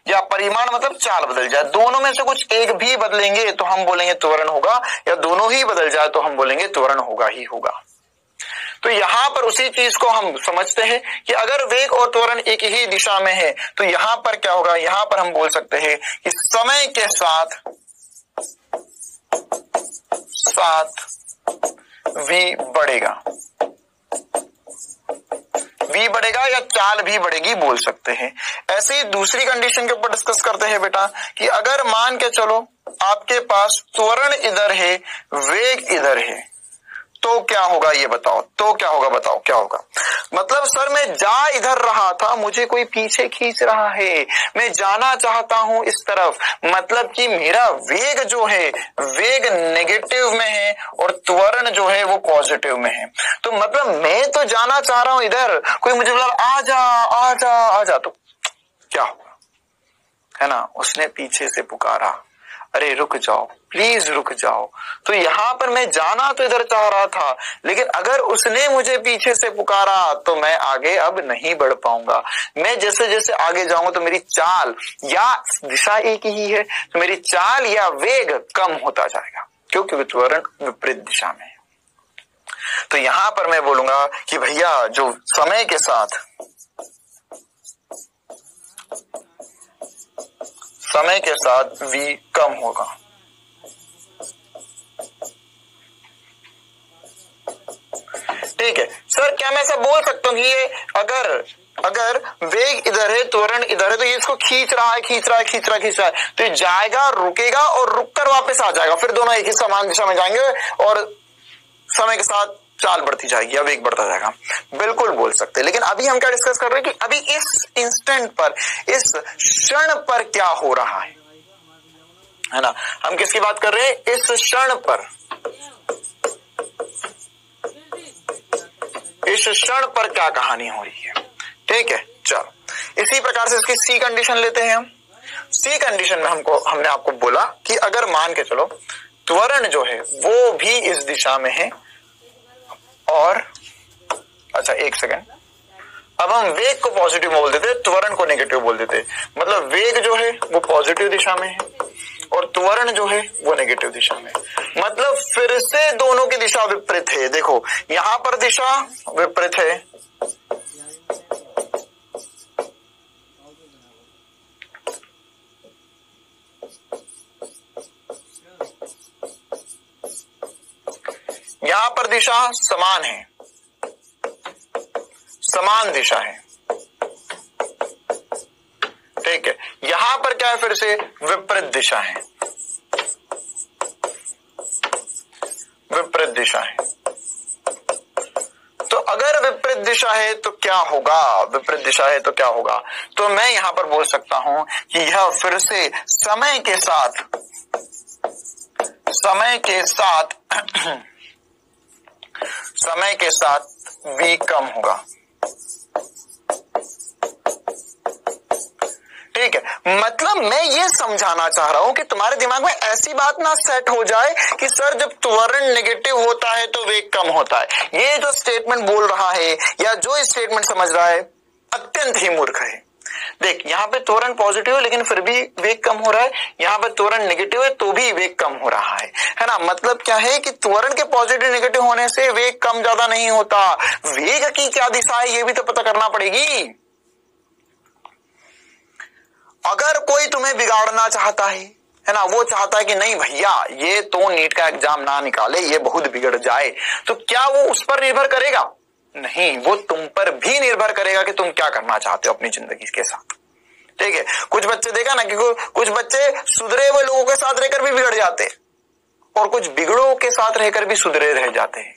या परिमाण मतलब चाल बदल जाए, दोनों में से कुछ एक भी बदलेंगे तो हम बोलेंगे त्वरण होगा, या दोनों ही बदल जाए तो हम बोलेंगे त्वरण होगा ही होगा। तो यहां पर उसी चीज को हम समझते हैं कि अगर वेग और त्वरण एक ही दिशा में है तो यहां पर क्या होगा, यहां पर हम बोल सकते हैं कि समय के साथ v बढ़ेगा, v बढ़ेगा या चाल भी बढ़ेगी बोल सकते हैं। ऐसे ही दूसरी कंडीशन के ऊपर डिस्कस करते हैं बेटा, कि अगर मान के चलो आपके पास त्वरण इधर है, वेग इधर है, तो क्या होगा ये बताओ, तो क्या होगा बताओ क्या होगा। मतलब सर मैं जा इधर रहा था, मुझे कोई पीछे खींच रहा है, मैं जाना चाहता हूं इस तरफ, मतलब कि मेरा वेग जो है वेग नेगेटिव में है और त्वरण जो है वो पॉजिटिव में है। तो मतलब मैं तो जाना चाह रहा हूं इधर, कोई मुझे बोला आजा आजा आजा, तो क्या होगा, है ना, उसने पीछे से पुकारा, अरे रुक जाओ प्लीज रुक जाओ। तो यहां पर मैं जाना तो इधर चाह रहा था, लेकिन अगर उसने मुझे पीछे से पुकारा तो मैं आगे अब नहीं बढ़ पाऊंगा। मैं जैसे जैसे आगे जाऊंगा तो मेरी चाल, या दिशा एक ही है तो मेरी चाल या वेग कम होता जाएगा, क्योंकि त्वरण विपरीत दिशा में है। तो यहां पर मैं बोलूंगा कि भैया जो समय के साथ v कम होगा। ठीक है सर, क्या मैं ऐसा बोल सकता हूँ कि ये अगर वेग इधर है त्वरण इधर है तो ये इसको खींच रहा है, तो ये जाएगा, रुकेगा और रुककर वापस आ जाएगा, फिर दोनों एक ही समान दिशा में जाएंगे और समय के साथ चाल बढ़ती जाएगी या वेग बढ़ता जाएगा। बिल्कुल बोल सकते हैं, लेकिन अभी हम क्या डिस्कस कर रहे हैं कि अभी इस इंस्टेंट पर, इस क्षण पर क्या हो रहा है ना। हम किसकी बात कर रहे हैं, इस क्षण पर, इस क्षण पर क्या कहानी हो रही है। ठीक है, चलो इसी प्रकार से इसकी सी कंडीशन लेते हैं हम। सी कंडीशन में हमने आपको बोला कि अगर मान के चलो त्वरण जो है वो भी इस दिशा में है और अच्छा एक सेकेंड, अब हम वेग को पॉजिटिव बोल देते, त्वरण को नेगेटिव बोल देते, मतलब वेग जो है वो पॉजिटिव दिशा में है और त्वरण जो है वो नेगेटिव दिशा में, मतलब फिर से दोनों की दिशा विपरीत है। देखो यहां पर दिशा विपरीत है, यहां पर दिशा समान है, समान दिशा है, ठीक है। यहां पर क्या है, फिर से विपरीत दिशा है, विपरीत दिशा है। तो अगर विपरीत दिशा है तो क्या होगा, विपरीत दिशा है तो क्या होगा, तो मैं यहां पर बोल सकता हूं कि यह फिर से समय के साथ v कम होगा, ठीक है। मतलब मैं ये समझाना चाह रहा हूं कि तुम्हारे दिमाग में ऐसी बात ना सेट हो जाए कि सर जब त्वरण नेगेटिव होता है तो वेग कम होता है। ये जो स्टेटमेंट बोल रहा है या जो स्टेटमेंट समझ रहा है अत्यंत ही मूर्ख है। देख यहां पे त्वरण पॉजिटिव है लेकिन फिर भी वेग कम हो रहा है, यहां पे त्वरण नेगेटिव है तो भी वेग कम हो रहा है ना। मतलब क्या है कि त्वरण के पॉजिटिव नेगेटिव होने से वेग कम ज्यादा नहीं होता, वेग की क्या दिशा है ये भी तो पता करना पड़ेगी। अगर कोई तुम्हें बिगाड़ना चाहता है ना, वो चाहता है कि नहीं भैया ये तो नीट का एग्जाम ना निकाले, ये बहुत बिगड़ जाए, तो क्या वो उस पर निर्भर करेगा? नहीं, वो तुम पर भी निर्भर करेगा कि तुम क्या करना चाहते हो अपनी जिंदगी के साथ, ठीक है। कुछ बच्चे देखा ना कि कुछ बच्चे सुधरे हुए लोगों के साथ रहकर भी बिगड़ जाते और कुछ बिगड़ों के साथ रहकर भी सुधरे रह जाते हैं,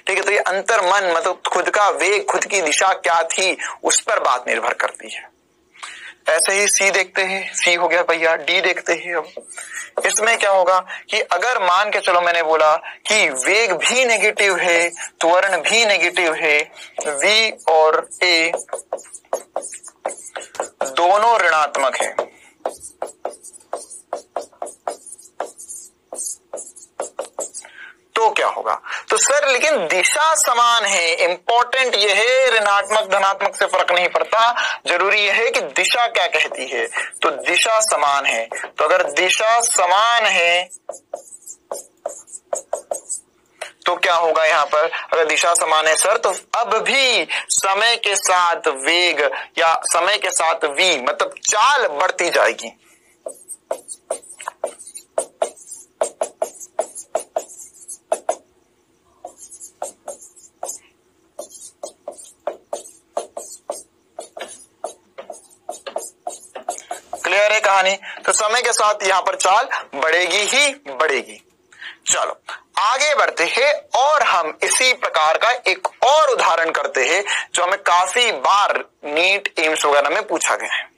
ठीक है। तो ये अंतर मन मतलब खुद का वेग, खुद की दिशा क्या थी उस पर बात निर्भर करती है। ऐसे ही सी देखते हैं, सी हो गया भैया, डी देखते हैं। अब इसमें क्या होगा कि अगर मान के चलो मैंने बोला कि वेग भी नेगेटिव है, त्वरण भी नेगेटिव है, वी और ए दोनों ऋणात्मक है, तो क्या होगा? तो सर लेकिन दिशा समान है, इंपॉर्टेंट यह है, ऋणात्मक धनात्मक से फर्क नहीं पड़ता, जरूरी यह है कि दिशा क्या कहती है। तो दिशा समान है, तो अगर दिशा समान है तो क्या होगा यहां पर, अगर दिशा समान है सर तो अब भी समय के साथ वेग या समय के साथ v मतलब चाल बढ़ती जाएगी। क्लियर है कहानी? तो समय के साथ यहां पर चाल बढ़ेगी ही बढ़ेगी। चलो आगे बढ़ते हैं और हम इसी प्रकार का एक और उदाहरण करते हैं जो हमें काफी बार नीट एम्स वगैरह में पूछा गया है।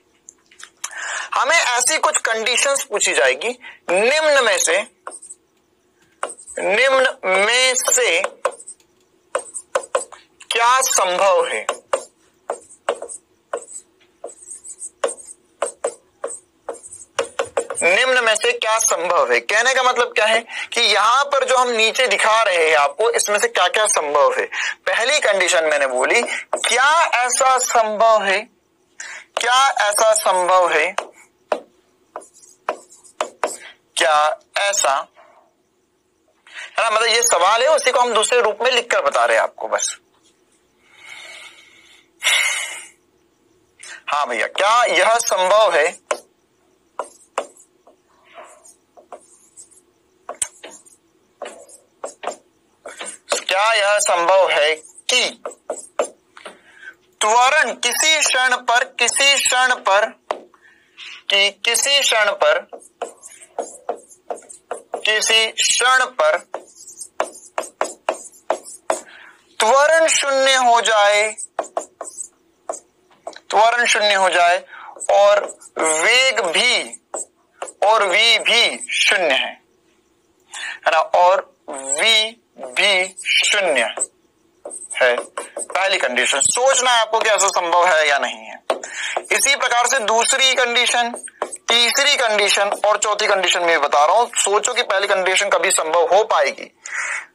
हमें ऐसी कुछ कंडीशंस पूछी जाएगी, निम्न में से क्या संभव है। निम्न में से क्या संभव है, कहने का मतलब क्या है कि यहां पर जो हम नीचे दिखा रहे हैं आपको, इसमें से क्या क्या संभव है। पहली कंडीशन मैंने बोली क्या ऐसा संभव है, क्या ऐसा संभव है, क्या ऐसा है ना, मतलब ये सवाल है, उसी को हम दूसरे रूप में लिखकर बता रहे हैं आपको बस। हाँ भैया, क्या यह संभव है, क्या यह संभव है कि त्वरण किसी क्षण पर त्वरण शून्य हो जाए और वेग भी शून्य है ना, और v भी शून्य है। पहली कंडीशन, सोचना है आपको कि ऐसा संभव है या नहीं है। इसी प्रकार से दूसरी कंडीशन तीसरी कंडीशन और चौथी कंडीशन में बता रहा हूं, सोचो कि पहली कंडीशन कभी संभव हो पाएगी।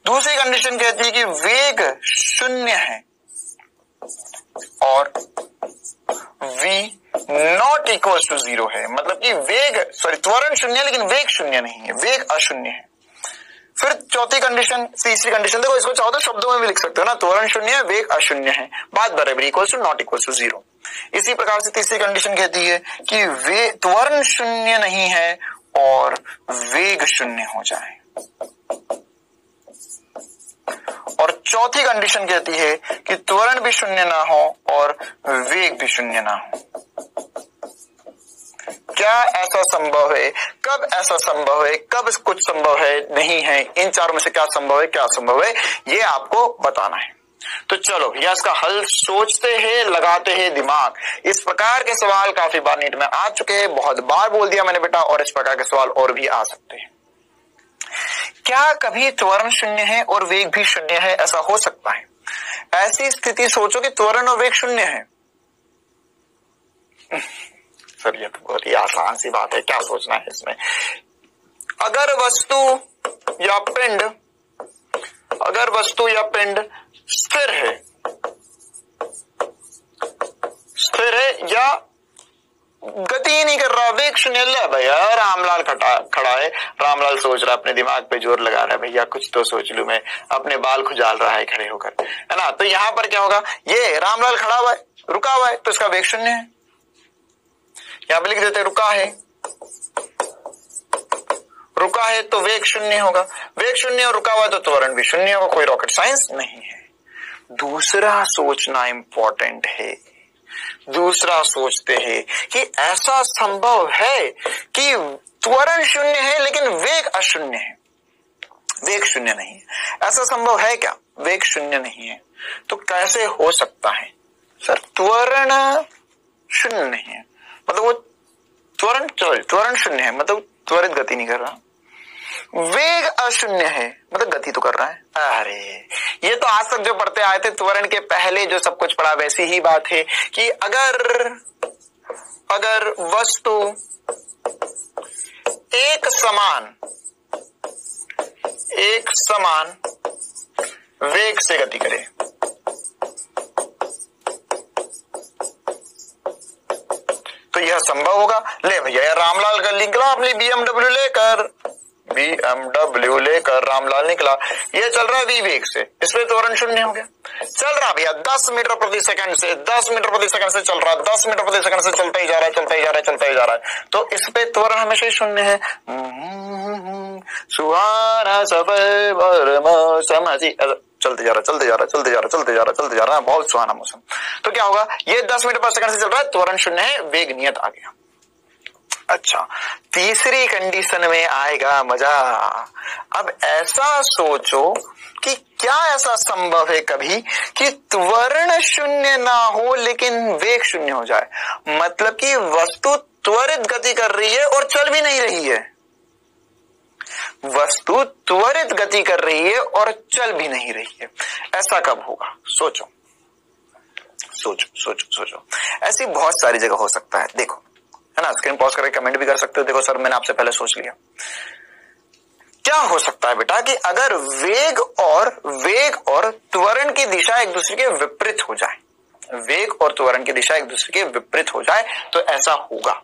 दूसरी कंडीशन कहती है कि वेग शून्य है और v नॉट इक्वल टू 0 है, मतलब कि त्वरण शून्य है लेकिन वेग शून्य नहीं है, वेग अशून्य है। फिर चौथी कंडीशन, तीसरी कंडीशन, देखो इसको चाहो तो शब्दों में भी लिख सकते हो ना, त्वरण शून्य है, वेग अशून्य है, बात बराबर equal to not equal to 0। इसी प्रकार से तीसरी कंडीशन कहती है कि त्वरण शून्य नहीं है और वेग शून्य हो जाए। और चौथी कंडीशन कहती है कि त्वरण भी शून्य ना हो और वेग भी शून्य ना हो। क्या ऐसा संभव है? कब ऐसा संभव है? कब कुछ संभव है, नहीं है? इन चारों में से क्या संभव है, क्या संभव है, ये आपको बताना है। तो चलो या इसका हल सोचते हैं, लगाते हैं दिमाग। इस प्रकार के सवाल काफी बार नीट में आ चुके हैं, बहुत बार बोल दिया मैंने बेटा, और इस प्रकार के सवाल और भी आ सकते हैं। क्या कभी त्वरण शून्य है और वेग भी शून्य है? ऐसा हो सकता है। ऐसी स्थिति सोचो कि त्वरण और वेग शून्य है। सर ये तो बहुत ही आसान सी बात है, क्या सोचना है इसमें। अगर वस्तु या पिंड स्थिर है या गति ही नहीं कर रहा, वेग शून्य, ले भैया रामलाल खड़ा है, रामलाल सोच रहा है, अपने दिमाग पे जोर लगा रहा है, भैया कुछ तो सोच लूं मैं, अपने बाल खुजाल रहा है खड़े होकर, है ना। तो यहां पर क्या होगा, ये रामलाल खड़ा हुआ है, रुका हुआ है, तो इसका वेग शून्य है। यहां पे लिख देते रुका है तो वेग शून्य होगा, वेग शून्य और रुका हुआ है तो त्वरण भी शून्य होगा, कोई रॉकेट साइंस नहीं है। दूसरा सोचना इंपॉर्टेंट है। दूसरा सोचते हैं कि ऐसा संभव है कि त्वरण शून्य है लेकिन वेग अशून्य है, वेग शून्य नहीं है। ऐसा संभव है क्या? वेग शून्य नहीं है तो कैसे हो सकता है? सर त्वरण शून्य नहीं है, मतलब वो त्वरण शून्य है, मतलब त्वरित गति नहीं कर रहा। वेग अशून्य है, मतलब गति तो कर रहा है। अरे ये तो आज तक जो पढ़ते आए थे त्वरण के पहले जो सब कुछ पढ़ा वैसी ही बात है कि अगर वस्तु एक समान वेग से गति करे, तो यह संभव होगा। ले भैया रामलाल का निकला अपनी BMW लेकर रामलाल निकला, ये चल रहा है v वेग से, इसमें त्वरण शून्य हो गया। चल रहा भैया 10 मीटर प्रति सेकंड से, 10 मीटर प्रति सेकंड से चल रहा है, 10 मीटर प्रति सेकंड से चलता ही जा रहा है, तो इस पे त्वरण हमेशा ही शून्य है। सुहाना सफर और मौसम चलते जा रहा, बहुत सुहाना मौसम। तो क्या होगा, ये 10 मीटर पर सेकंड से चल रहा है, त्वरण शून्य है, वेग नियत आ गया। अच्छा, तीसरी कंडीशन में आएगा मजा। अब ऐसा सोचो कि क्या ऐसा संभव है कभी कि त्वरण शून्य ना हो लेकिन वेग शून्य हो जाए, मतलब कि वस्तु त्वरित गति कर रही है और चल भी नहीं रही है, वस्तु त्वरित गति कर रही है और चल भी नहीं रही है। ऐसा कब होगा? सोचो। ऐसी बहुत सारी जगह हो सकता है, देखो, है ना। स्क्रीन पॉज करके कमेंट भी कर सकते हो। देखो सर मैंने आपसे पहले सोच लिया। क्या हो सकता है बेटा कि अगर वेग और त्वरण की दिशा एक दूसरे के विपरीत हो जाए, वेग और त्वरण की दिशा एक दूसरे के विपरीत हो जाए तो ऐसा होगा,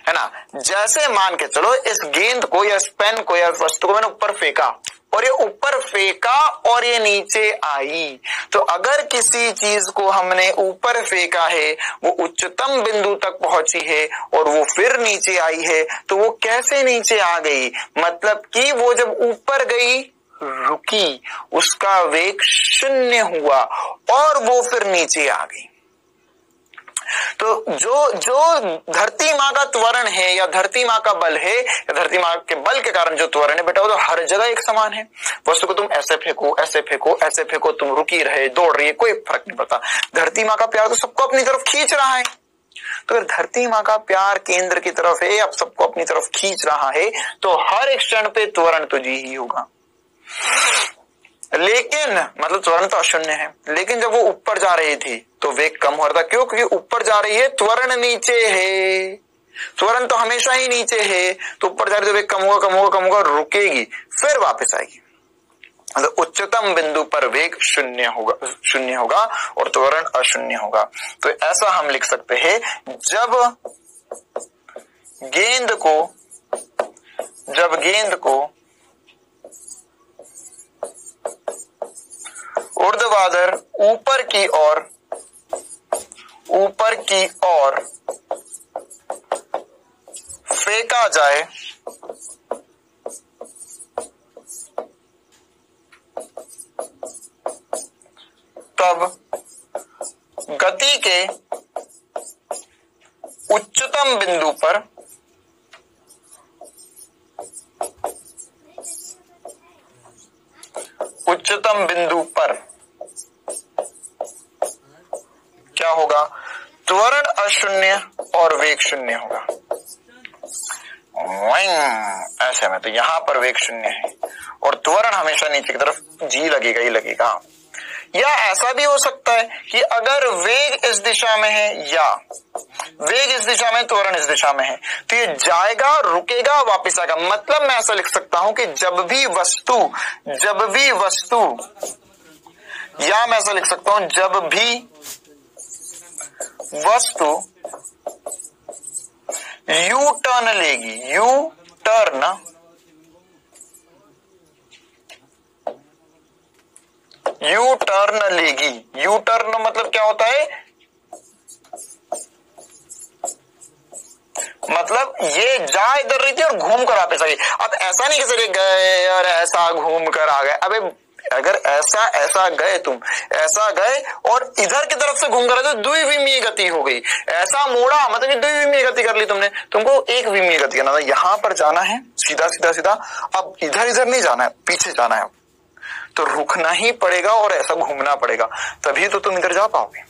है ना। जैसे मान के चलो इस गेंद को या इस पेन को या वस्तु को मैंने ऊपर फेंका और ये ऊपर फेंका और ये नीचे आई, तो अगर किसी चीज को हमने ऊपर फेंका है, वो उच्चतम बिंदु तक पहुंची है और वो फिर नीचे आई है, तो वो कैसे नीचे आ गई? मतलब कि वो जब ऊपर गई रुकी, उसका वेग शून्य हुआ और वो फिर नीचे आ गई। तो जो धरती माँ का त्वरण है या धरती माँ का बल है या धरती माँ के बल के कारण जो त्वरण है बेटा, वो तो हर जगह एक समान है। वस्तु को तुम ऐसे फेंको, तुम रुकी रहे, दौड़ रही है, कोई फर्क नहीं पड़ता। धरती माँ का प्यार तो सबको अपनी तरफ खींच रहा है। तो अगर धरती माँ का प्यार केंद्र की तरफ है, अब सबको अपनी तरफ खींच रहा है, तो हर एक क्षण पे त्वरण तो जी ही होगा। लेकिन मतलब त्वरण तो अशून्य है, लेकिन जब वो ऊपर जा रही थी तो वेग कम हो रहा था। क्यों? क्योंकि ऊपर जा रही है, त्वरण नीचे है, त्वरण तो हमेशा ही नीचे है, तो ऊपर जा रही तो वेग कम होगा कम होगा कम होगा, रुकेगी फिर वापस आएगी। तो उच्चतम बिंदु पर वेग शून्य होगा और त्वरण अशून्य होगा। तो ऐसा हम लिख सकते हैं, जब गेंद को ऊर्ध्वाधर ऊपर की ओर फेंका जाए तब गति के उच्चतम बिंदु पर क्या होगा, त्वरण अशून्य और वेग शून्य होगा। ऐसे में तो यहां पर वेग शून्य है और त्वरण हमेशा नीचे की तरफ जी लगेगा ही लगेगा। या ऐसा भी हो सकता है कि अगर वेग इस दिशा में है या वेग इस दिशा में, त्वरण इस दिशा में है, तो ये जाएगा रुकेगा वापस आएगा। मतलब मैं ऐसा लिख सकता हूं कि जब भी वस्तु या मैं ऐसा लिख सकता हूं, जब भी वस्तु यू टर्न लेगी, यू टर्न मतलब क्या होता है, मतलब ये जा इधर रही थी और घूम कर वापस आ गई। अब ऐसा नहीं कि सर ये गए और ऐसा घूम कर आ गए। अबे अगर ऐसा गए, तुम ऐसा गए और इधर की तरफ से घूम कर तो द्विविमीय गति हो गई। ऐसा मोड़ा मतलब द्विविमीय गति कर ली तुमने, तुमको एक विमीय गति करना था। यहां पर जाना है सीधा सीधा सीधा, अब इधर नहीं जाना है, पीछे जाना है, तो रुकना ही पड़ेगा और ऐसा घूमना पड़ेगा, तभी तो तुम इधर जा पाओगे।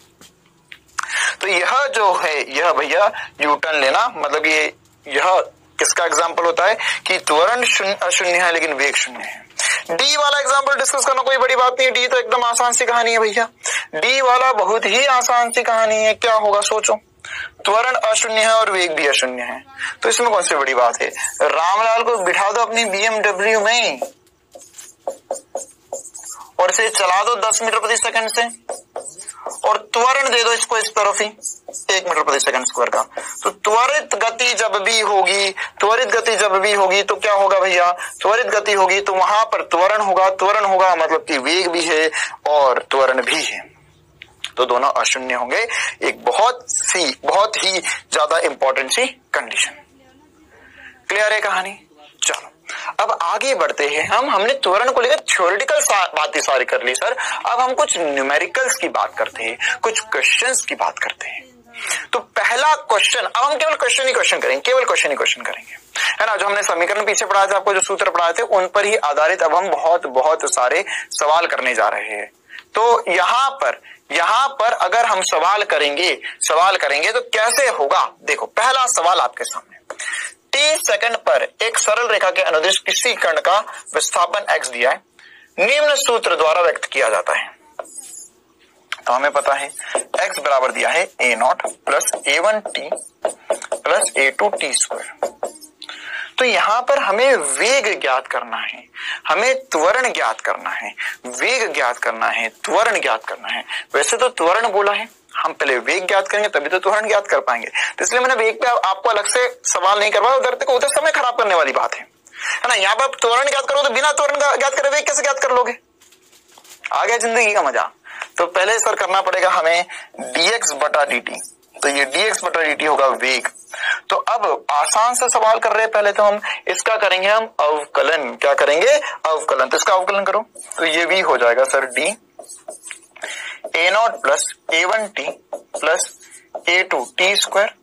तो यह जो है, यह भैया यू टर्न लेना, मतलब यह किसका एग्जाम्पल होता है कि त्वरण अशून्य है लेकिन वेग शून्य है। डी वाला एग्जाम्पल डिस्कस करना कोई बड़ी बात नहीं है, डी तो एकदम आसान सी कहानी है भैया। डी वाला बहुत ही आसान सी कहानी है। क्या होगा सोचो, त्वरण अशून्य है और वेग भी अशून्य है, तो इसमें कौन सी बड़ी बात है। रामलाल को बिठा दो अपनी BMW में और इसे चला दो 10 मीटर प्रति सेकंड से और त्वरण दे दो इसको इस तरफ ही 1 मीटर प्रति सेकंड स्क्वायर का। तो त्वरित गति जब भी होगी तो क्या होगा भैया, त्वरित गति होगी तो वहां पर त्वरण होगा मतलब कि वेग भी है और त्वरण भी है, तो दोनों अशून्य होंगे। एक बहुत ही ज्यादा इंपॉर्टेंट सी कंडीशन। क्लियर है कहानी। चलो अब आगे बढ़ते हैं। हमने त्वरण को लेकर थ्योरेटिकल बातें सारी कर ली सर, अब हम कुछ न्यूमेरिकल्स की बात करते हैं, कुछ क्वेश्चंस की बात करते हैं। तो पहला क्वेश्चन, अब हम केवल क्वेश्चन ही क्वेश्चन करेंगे, है ना। जो हमने समीकरण पीछे पढ़ाए थे, आपको जो सूत्र पढ़ाए थे उन पर ही आधारित अब हम बहुत सारे सवाल करने जा रहे हैं। तो यहाँ पर अगर हम सवाल करेंगे तो कैसे होगा। देखो पहला सवाल आपके सामने, t सेकंड पर एक सरल रेखा के अनुदिश किसी कण का विस्थापन x दिया है, निम्न सूत्र द्वारा व्यक्त किया जाता है। तो हमें पता है x बराबर दिया है a0 plus a1t plus a2t square. तो यहां पर हमें वेग ज्ञात करना है, हमें त्वरण ज्ञात करना है, वेग ज्ञात करना है, त्वरण ज्ञात करना है। वैसे तो त्वरण बोला है, हम पहले वेग ज्ञात करेंगे तभी तो त्वरण ज्ञात कर पाएंगे। तो इसलिए मैंने वेग पे आपको अलग से सवाल नहीं करवाया, उधर समय खराब करने वाली बात है ना। यहाँ पर आप त्वरण ज्ञात करो तो बिना त्वरण ज्ञात करे वेग कैसे ज्ञात कर लोगे। आ गया जिंदगी का मजा। तो पहले सर करना पड़ेगा हमें dx बटा dt, तो ये dx बटा dt होगा वेग। तो अब आसान से सवाल कर रहे हैं, पहले तो हम इसका करेंगे हम अवकलन। क्या करेंगे, अवकलन। तो इसका अवकलन करो तो ये भी हो जाएगा sir d a0 plus a1t plus a2t square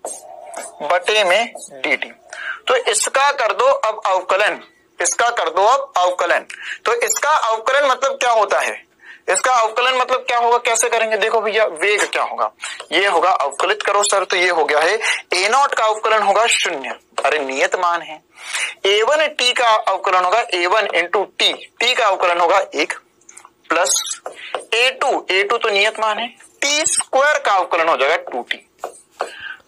बटे में dt। तो इसका कर दो अब अवकलन, तो इसका अवकलन मतलब क्या होता है, इसका अवकलन मतलब क्या होगा, कैसे करेंगे। देखो भैया वेग क्या होगा, ये होगा, अवकलित करो सर, तो ये हो गया है a0 का अवकलन होगा 0, अरे नियत मान है। a1t का अवकलन होगा a1 इंटू t का अवकलन होगा 1 प्लस a2 तो नियत मान है, t स्क्वायर का अवकलन हो जाएगा 2t।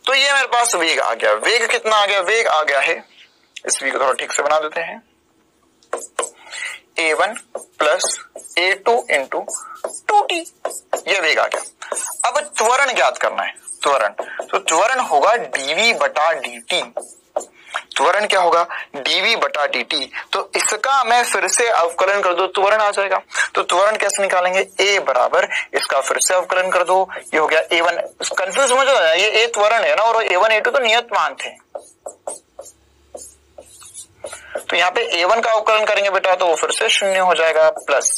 तो ये मेरे पास वेग आ गया। वेग कितना आ गया? वेग आ गया है, इस v को थोड़ा ठीक से बना देते हैं, a1 plus a2 into 2t, ये वेग आ गया। अब त्वरण ज्ञात करना है, त्वरण। तो त्वरण होगा dv बटा dt। त्वरण क्या होगा? dv बटा dt। तो इसका मैं फिर से अवकलन कर दो, त्वरण आ जाएगा। तो त्वरण कैसे निकालेंगे? a बराबर, इसका फिर से अवकलन कर दो, ये हो गया a1। कंफ्यूज मत हो जाए, ये a त्वरण है ना, और a1 a2 तो नियत मान थे। तो यहाँ पे a1 का अवकलन करेंगे बेटा तो वो फिर से 0 हो जाएगा, प्लस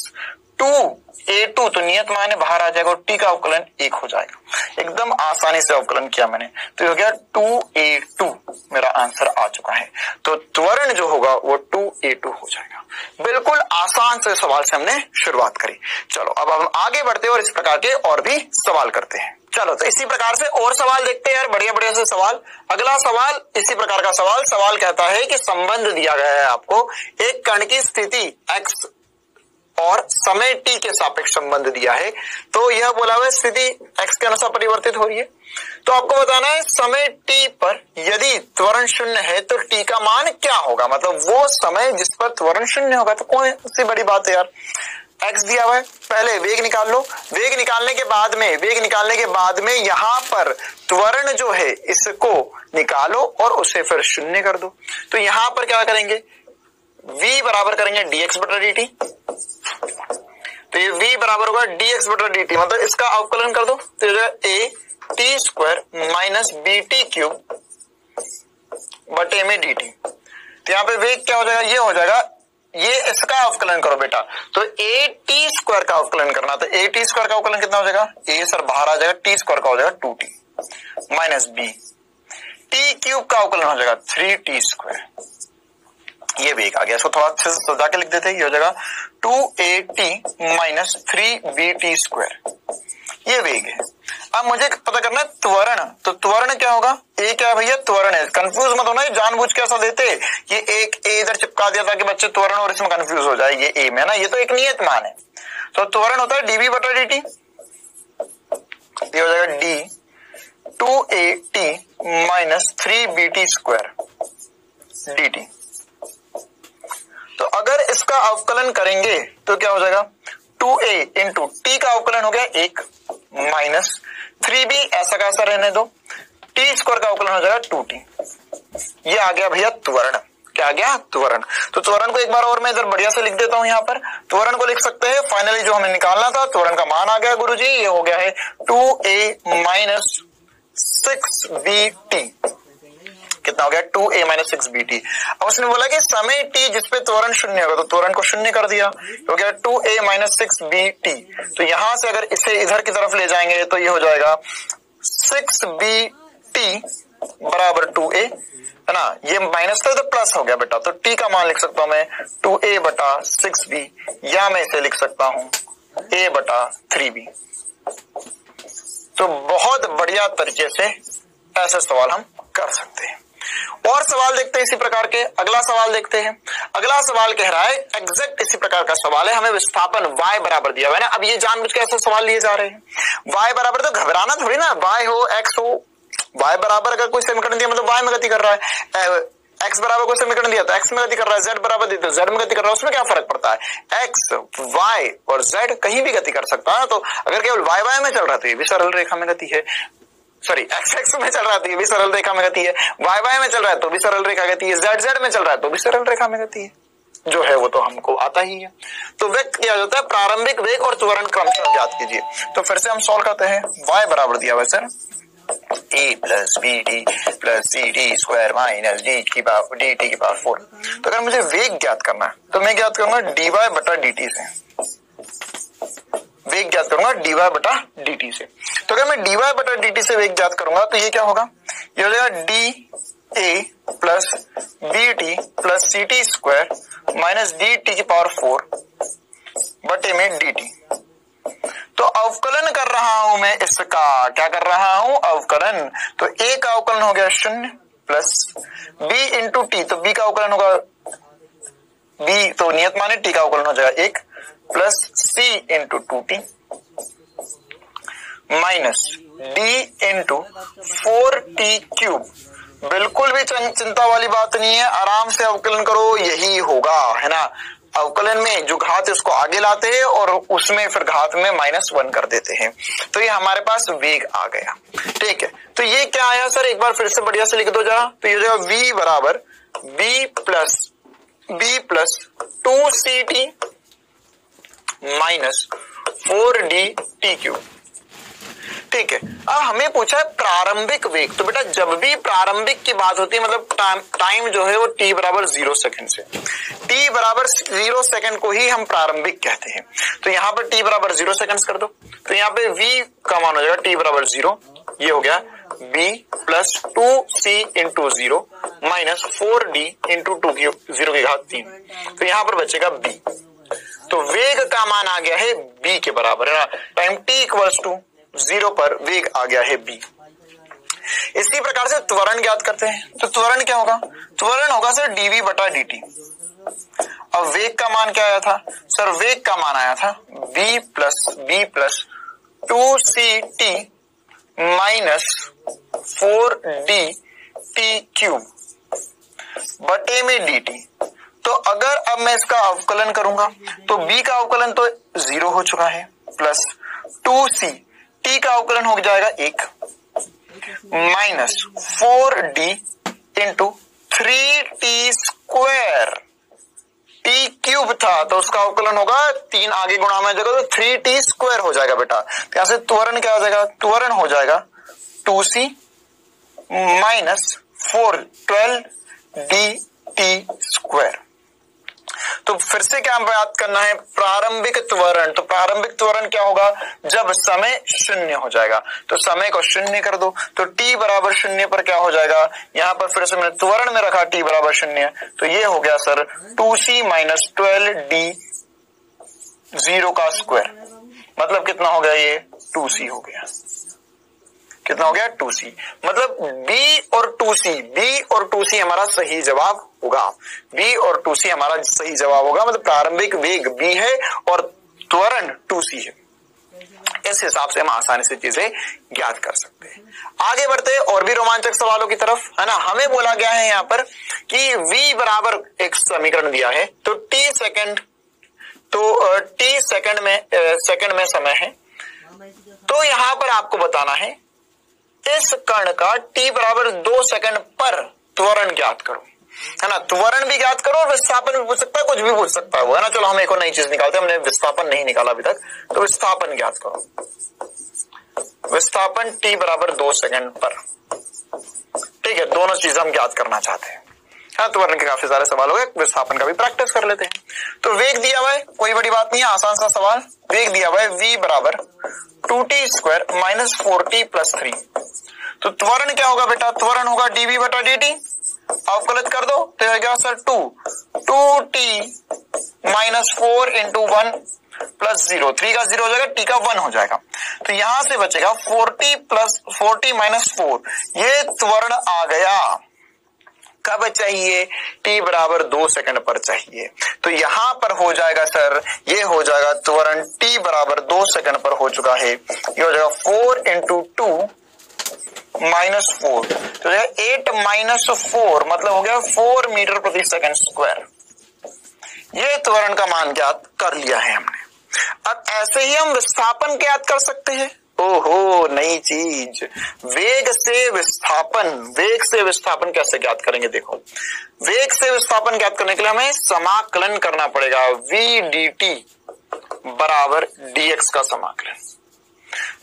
2a2 तो नियत मान है, बाहर आ जाएगा, और t का अवकलन 1 हो जाएगा। एकदम आसानी से अवकलन किया मैंने, तो हो गया 2a2, मेरा आंसर आ चुका है। तो त्वरण जो होगा वो 2a2 हो जाएगा। बिल्कुल आसान से सवाल से हमने शुरुआत करी। चलो अब हम आगे बढ़ते हैं और इस प्रकार के और भी सवाल करते हैं। चलो तो इसी प्रकार से और सवाल देखते हैं यार, बढ़िया बढ़िया से सवाल। अगला सवाल इसी प्रकार का सवाल। सवाल कहता है कि संबंध दिया गया है आपको, एक कण की स्थिति x और समय t के सापेक्ष संबंध दिया है। तो यह बोला हुआ स्थिति x के अनुसार परिवर्तित हो रही है। तो आपको बताना है समय t पर यदि त्वरण 0 है तो t का मान क्या होगा, मतलब वो समय जिस पर त्वरण 0 होगा। तो कौन सी बड़ी बात है यार, x दिया हुआ है, पहले वेग निकाल लो। वेग निकालने के बाद में यहां पर त्वरण जो है इसको निकालो और उसे फिर 0 कर दो। तो यहां पर क्या करेंगे? v बराबर करेंगे dx बटा dt। तो ये v बराबर होगा dx बटा dt, मतलब इसका अवकलन कर दो तो a t square minus B T cube बटे में dt। तो यहाँ पे वेग क्या हो जाएगा? ये हो जाएगा, ये इसका अवकलन करो बेटा। तो a t स्क्वायर का अवकलन करना, तो a t स्क्वायर का अवकलन कितना हो जाएगा? a सर बाहर आ जाएगा, t स्क्वायर का हो जाएगा 2t minus b, t cube का अवकलन हो जाएगा 3t स्क्वायर। ये वेग आ गया, इसको थोड़ा अच्छे से सजा के लिख देते हैं। ये हो जाएगा 2at माइनस 3bt स्क्वायर, ये वेग है। अब मुझे पता करना है त्वरण। तो त्वरण क्या होगा? ए क्या भैया? त्वरण है। कंफ्यूज मत होना, जानबूझ के ऐसा देते ये एक ए इधर चिपका दिया ताकि बच्चे त्वरण और इसमें कंफ्यूज हो जाए। ये ए में ना, ये तो एक नियत मान है। तो त्वरण होता है dv बटा dt, ये हो जाएगा d 2at minus 3bt square dt। तो अगर इसका अवकलन करेंगे तो क्या हो जाएगा? 2a इंटू टी का अवकलन हो गया 1 माइनस 3b, ऐसा कैसा रहने दो, टी स्क्वायर का अवकलन हो जाएगा 2t। ये आ गया भैया त्वरण। क्या आ गया? त्वरण। तो त्वरण को एक बार और मैं इधर बढ़िया से लिख देता हूं। यहाँ पर त्वरण को लिख सकते हैं, फाइनली जो हमें निकालना था त्वरण का मान आ गया गुरुजी, ये हो गया है 2a माइनस 6bt। कितना हो गया? 2a minus 6bt। अब उसने बोला कि समय t जिसपे त्वरण 0 होगा, तो त्वरण को 0 कर दिया, हो गया 2a माइनस 6bt। तो यहां से अगर इसे इधर की तरफ ले जाएंगे तो ये हो जाएगा 6bt बराबर 2a, है ना। ये माइनस था तो प्लस हो गया बेटा, तो t का मान लिख सकता हूं मैं 2a बटा 6b, या मैं इसे लिख सकता हूं a बटा 3b। तो बहुत बढ़िया तरीके से ऐसे सवाल हम कर सकते हैं। और सवाल देखते हैं इसी प्रकार के। अगला सवाल देखते हैं। अगला सवाल कह रहा है, एग्जैक्ट इसी प्रकार का सवाल है, हमें विस्थापन y बराबर दिया हुआ है ना। अब ये जानबूझ के ऐसे सवाल लिए जा रहे हैं, y बराबर, तो घबराना थोड़ी ना, y हो x हो, y बराबर अगर कोई समीकरण दिया मतलब y में गति कर रहा है, x बराबर कोई समीकरण दिया तो x में गति कर रहा है, z बराबर दिया तो z में गति कर रहा है, उसमें क्या फर्क पड़ता है? x, y और z कहीं भी गति कर सकता है। तो अगर केवल y में चल रहा है तो ये भी सरल रेखा में गति है, सॉरी x में चल रहा है तो ये भी सरल रेखा में गति है, y में चल रहा है तो भी सरल रेखा गति है, z में चल रहा है तो भी सरल रेखा में गति है, जो है वो तो हमको आता ही है। तो व्यक्त किया जाता है प्रारंभिक वेग और त्वरण क्रमशः ज्ञात कीजिए। तो फिर से हम सॉल्व करते हैं। y बराबर दिया हुआ sir a plus B D plus C D square minus D की पावर 4। तो अगर मुझे वेग ज्ञात करना है तो मैं ज्ञात करूंगा dy बटा dt से, वेग ज्ञात करूंगा dy बटा dt से। तो अगर मैं dy बटा dt से वेग ज्ञात करूंगा तो ये क्या होगा? ये हो जाएगा dA plus bt plus ct square minus dt की पावर 4 बटे में dt। तो अवकलन कर रहा हूं मैं इसका, क्या कर रहा हूं? अवकलन। तो a का अवकलन हो गया 0 प्लस b इंटू टी, तो b का अवकलन होगा b, तो नियत माने t का अवकलन हो जाएगा 1 plus c into 2t। Minus D into 4t³। बिल्कुल भी चिंता वाली बात नहीं है, आराम से अवकलन करो, यही होगा, है ना। अवकलन में जो घात है उसको आगे लाते हैं और उसमें फिर घात में -1 कर देते हैं। तो ये हमारे पास वेग आ गया, ठीक है। तो ये क्या आया सर, एक बार फिर से बढ़िया से लिख दो जरा। तो ये हो जाएगा v बराबर b plus 2ct minus 4dt³। ठीक है। अब हमें पूछा है प्रारंभिक वेग। तो बेटा जब भी प्रारंभिक की बात होती है, मतलब टाइम जो है वो t बराबर 0 सेकंड से, t बराबर 0 सेकंड को ही हम प्रारंभिक कहते हैं। तो यहाँ पर t बराबर 0 सेकंड कर दो, तो यहाँ पे v का मान हो जाएगा t बराबर 0, ये हो गया b plus 2c into 0 minus 4d into 0 की घात 3। तो यहाँ पर बचेगा b। तो वेग का मान आ गया है b के बराबर, है ना। टाइम t इक्वल्स टू 0 पर वेग आ गया है b। इसी प्रकार से त्वरण ज्ञात करते हैं। तो त्वरण क्या होगा, त्वरण होगा सर dv बटा dt। अब वेग का मान क्या आया था सर, वेग का मान आया था b plus 2ct minus 4dt³ बटे में dt। तो अगर अब मैं इसका अवकलन करूंगा तो b का अवकलन तो 0 हो चुका है, प्लस 2c, t का अवकलन हो जाएगा 1 minus 4d into 3t²। t³ था तो उसका अवकलन होगा 3 आगे गुणा में जगह तो 3t² हो जाएगा बेटा। तो यहां से त्वरण क्या हो जाएगा, त्वरण हो जाएगा 2c माइनस 12dt²। तो फिर से क्या बात करना है, प्रारंभिक त्वरण। तो प्रारंभिक त्वरण क्या होगा, जब समय 0 हो जाएगा। तो समय को 0 कर दो, तो t बराबर 0 पर क्या हो जाएगा, यहां पर फिर से मैंने त्वरण में रखा t बराबर 0, तो ये हो गया सर 2c माइनस 12d0 का स्क्वायर। मतलब कितना हो गया, ये 2c हो गया। कितना हो गया, 2c। मतलब b और 2c हमारा सही जवाब होगा। b और 2c हमारा सही जवाब होगा। मतलब प्रारंभिक वेग b है और त्वरण 2c है। इस हिसाब से हम आसानी से चीजें ज्ञात कर सकते हैं। आगे बढ़ते हैं और भी रोमांचक सवालों की तरफ, है ना। हमें बोला गया है यहाँ पर कि v बराबर एक समीकरण दिया है, तो t सेकंड में समय है। तो यहां पर आपको बताना है इस कण का t बराबर 2 सेकंड पर त्वरण ज्ञात करो, है ना। त्वरण भी ज्ञात करो और विस्थापन भी पूछ सकता है, कुछ भी पूछ सकता है वो, है ना। चलो हम एक और नई चीज निकालते हैं, हमने विस्थापन नहीं निकाला अभी तक, तो विस्थापन ज्ञात करो। विस्थापन t बराबर 2 सेकंड पर, ठीक है। दोनों चीज हम ज्ञात करना चाहते हैं। हाँ, त्वरण के काफी सारे सवाल हो गए, विस्थापन का भी प्रैक्टिस कर लेते हैं। तो वेग दिया हुआ है, कोई बड़ी बात नहीं है, आसान सा सवाल। वेग दिया हुआ है v बराबर 2t² माइनस 4t प्लस 3। तो त्वरण क्या होगा बेटा, त्वरण होगा dv बटा dt। अवकलित कर दो तो हो गया sir 2t minus 4 into 1 plus 0, 3 का 0 हो जाएगा, t का 1 हो जाएगा। तो यहां से बचेगा 40 माइनस 4। ये त्वरण आ गया। कब चाहिए, t बराबर 2 सेकंड पर चाहिए। तो यहां पर हो जाएगा सर, ये हो जाएगा त्वरण t बराबर 2 सेकंड पर हो चुका है। ये हो जाएगा 4 इंटू 2 माइनस 4, तो 8 माइनस 4 मतलब हो गया 4 मीटर प्रति सेकंड स्क्वायर। ये त्वरण का मान ज्ञात कर लिया है हमने। अब ऐसे ही हम विस्थापन ज्ञात कर सकते हैं। ओहो, नई चीज, वेग से विस्थापन कैसे ज्ञात करेंगे। देखो, वेग से विस्थापन ज्ञात करने के लिए हमें समाकलन करना पड़ेगा। v dt बराबर dx का समाकलन।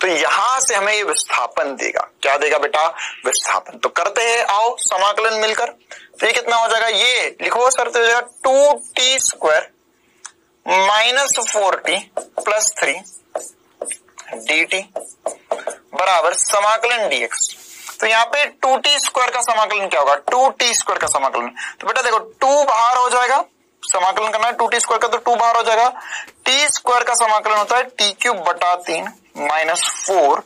तो यहां से हमें ये विस्थापन देगा। क्या देगा बेटा, विस्थापन। तो करते हैं, आओ समाकलन मिलकर। तो ये कितना हो जाएगा, ये लिखो सर, तो हो जाएगा 2t² minus 4t plus 3 dt बराबर समाकलन dx। तो यहाँ पे 2t² का समाकलन क्या होगा, 2t² का समाकलन। तो बेटा देखो, 2 बाहर हो जाएगा, समाकलन करना है 2t² का, तो 2 बाहर हो जाएगा। t² का समाकलन होता है t³ बटा 3 माइनस 4।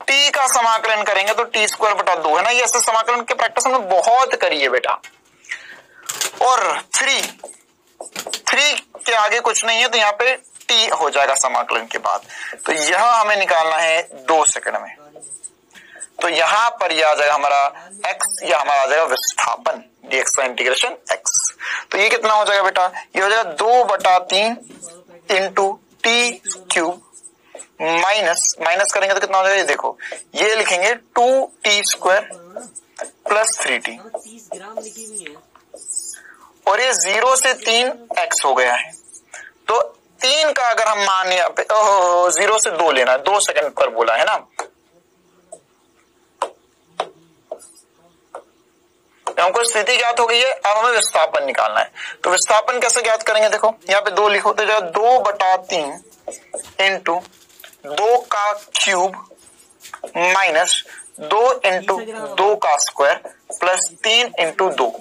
t का समाकलन करेंगे तो t² बटा 2, है ना। ये ऐसे समाकलन की प्रैक्टिस हमने बहुत करी है बेटा। और 3 के आगे कुछ नहीं है, तो यहाँ पे टी हो जाएगा समाकलन के बाद। तो यह हमें निकालना है 2 सेकंड में। तो यहां पर यह आ जाएगा हमारा x, या हमारा आ जाएगा विस्थापन dx का इंटीग्रेशन x। तो ये कितना हो जाएगा बेटा, ये हो जाएगा 2/3 इंटू टी क्यूब माइनस करेंगे तो कितना हो जाएगा, ये देखो ये लिखेंगे 2t² प्लस 3t, और ये 0 से 3x हो गया है। तो 3 का अगर हम मान यहाँ पे 0 से 2 लेना है, 2 सेकंड पर बोला है ना, हमको स्थिति ज्ञात हो गई है। अब हमें विस्थापन निकालना है। तो विस्थापन कैसे ज्ञात करेंगे, देखो यहाँ पे 2 लिखो तो जाएगा 2/3 इंटू 2 का क्यूब माइनस 2 इंटू 2 का स्क्वायर प्लस 3 इंटू 2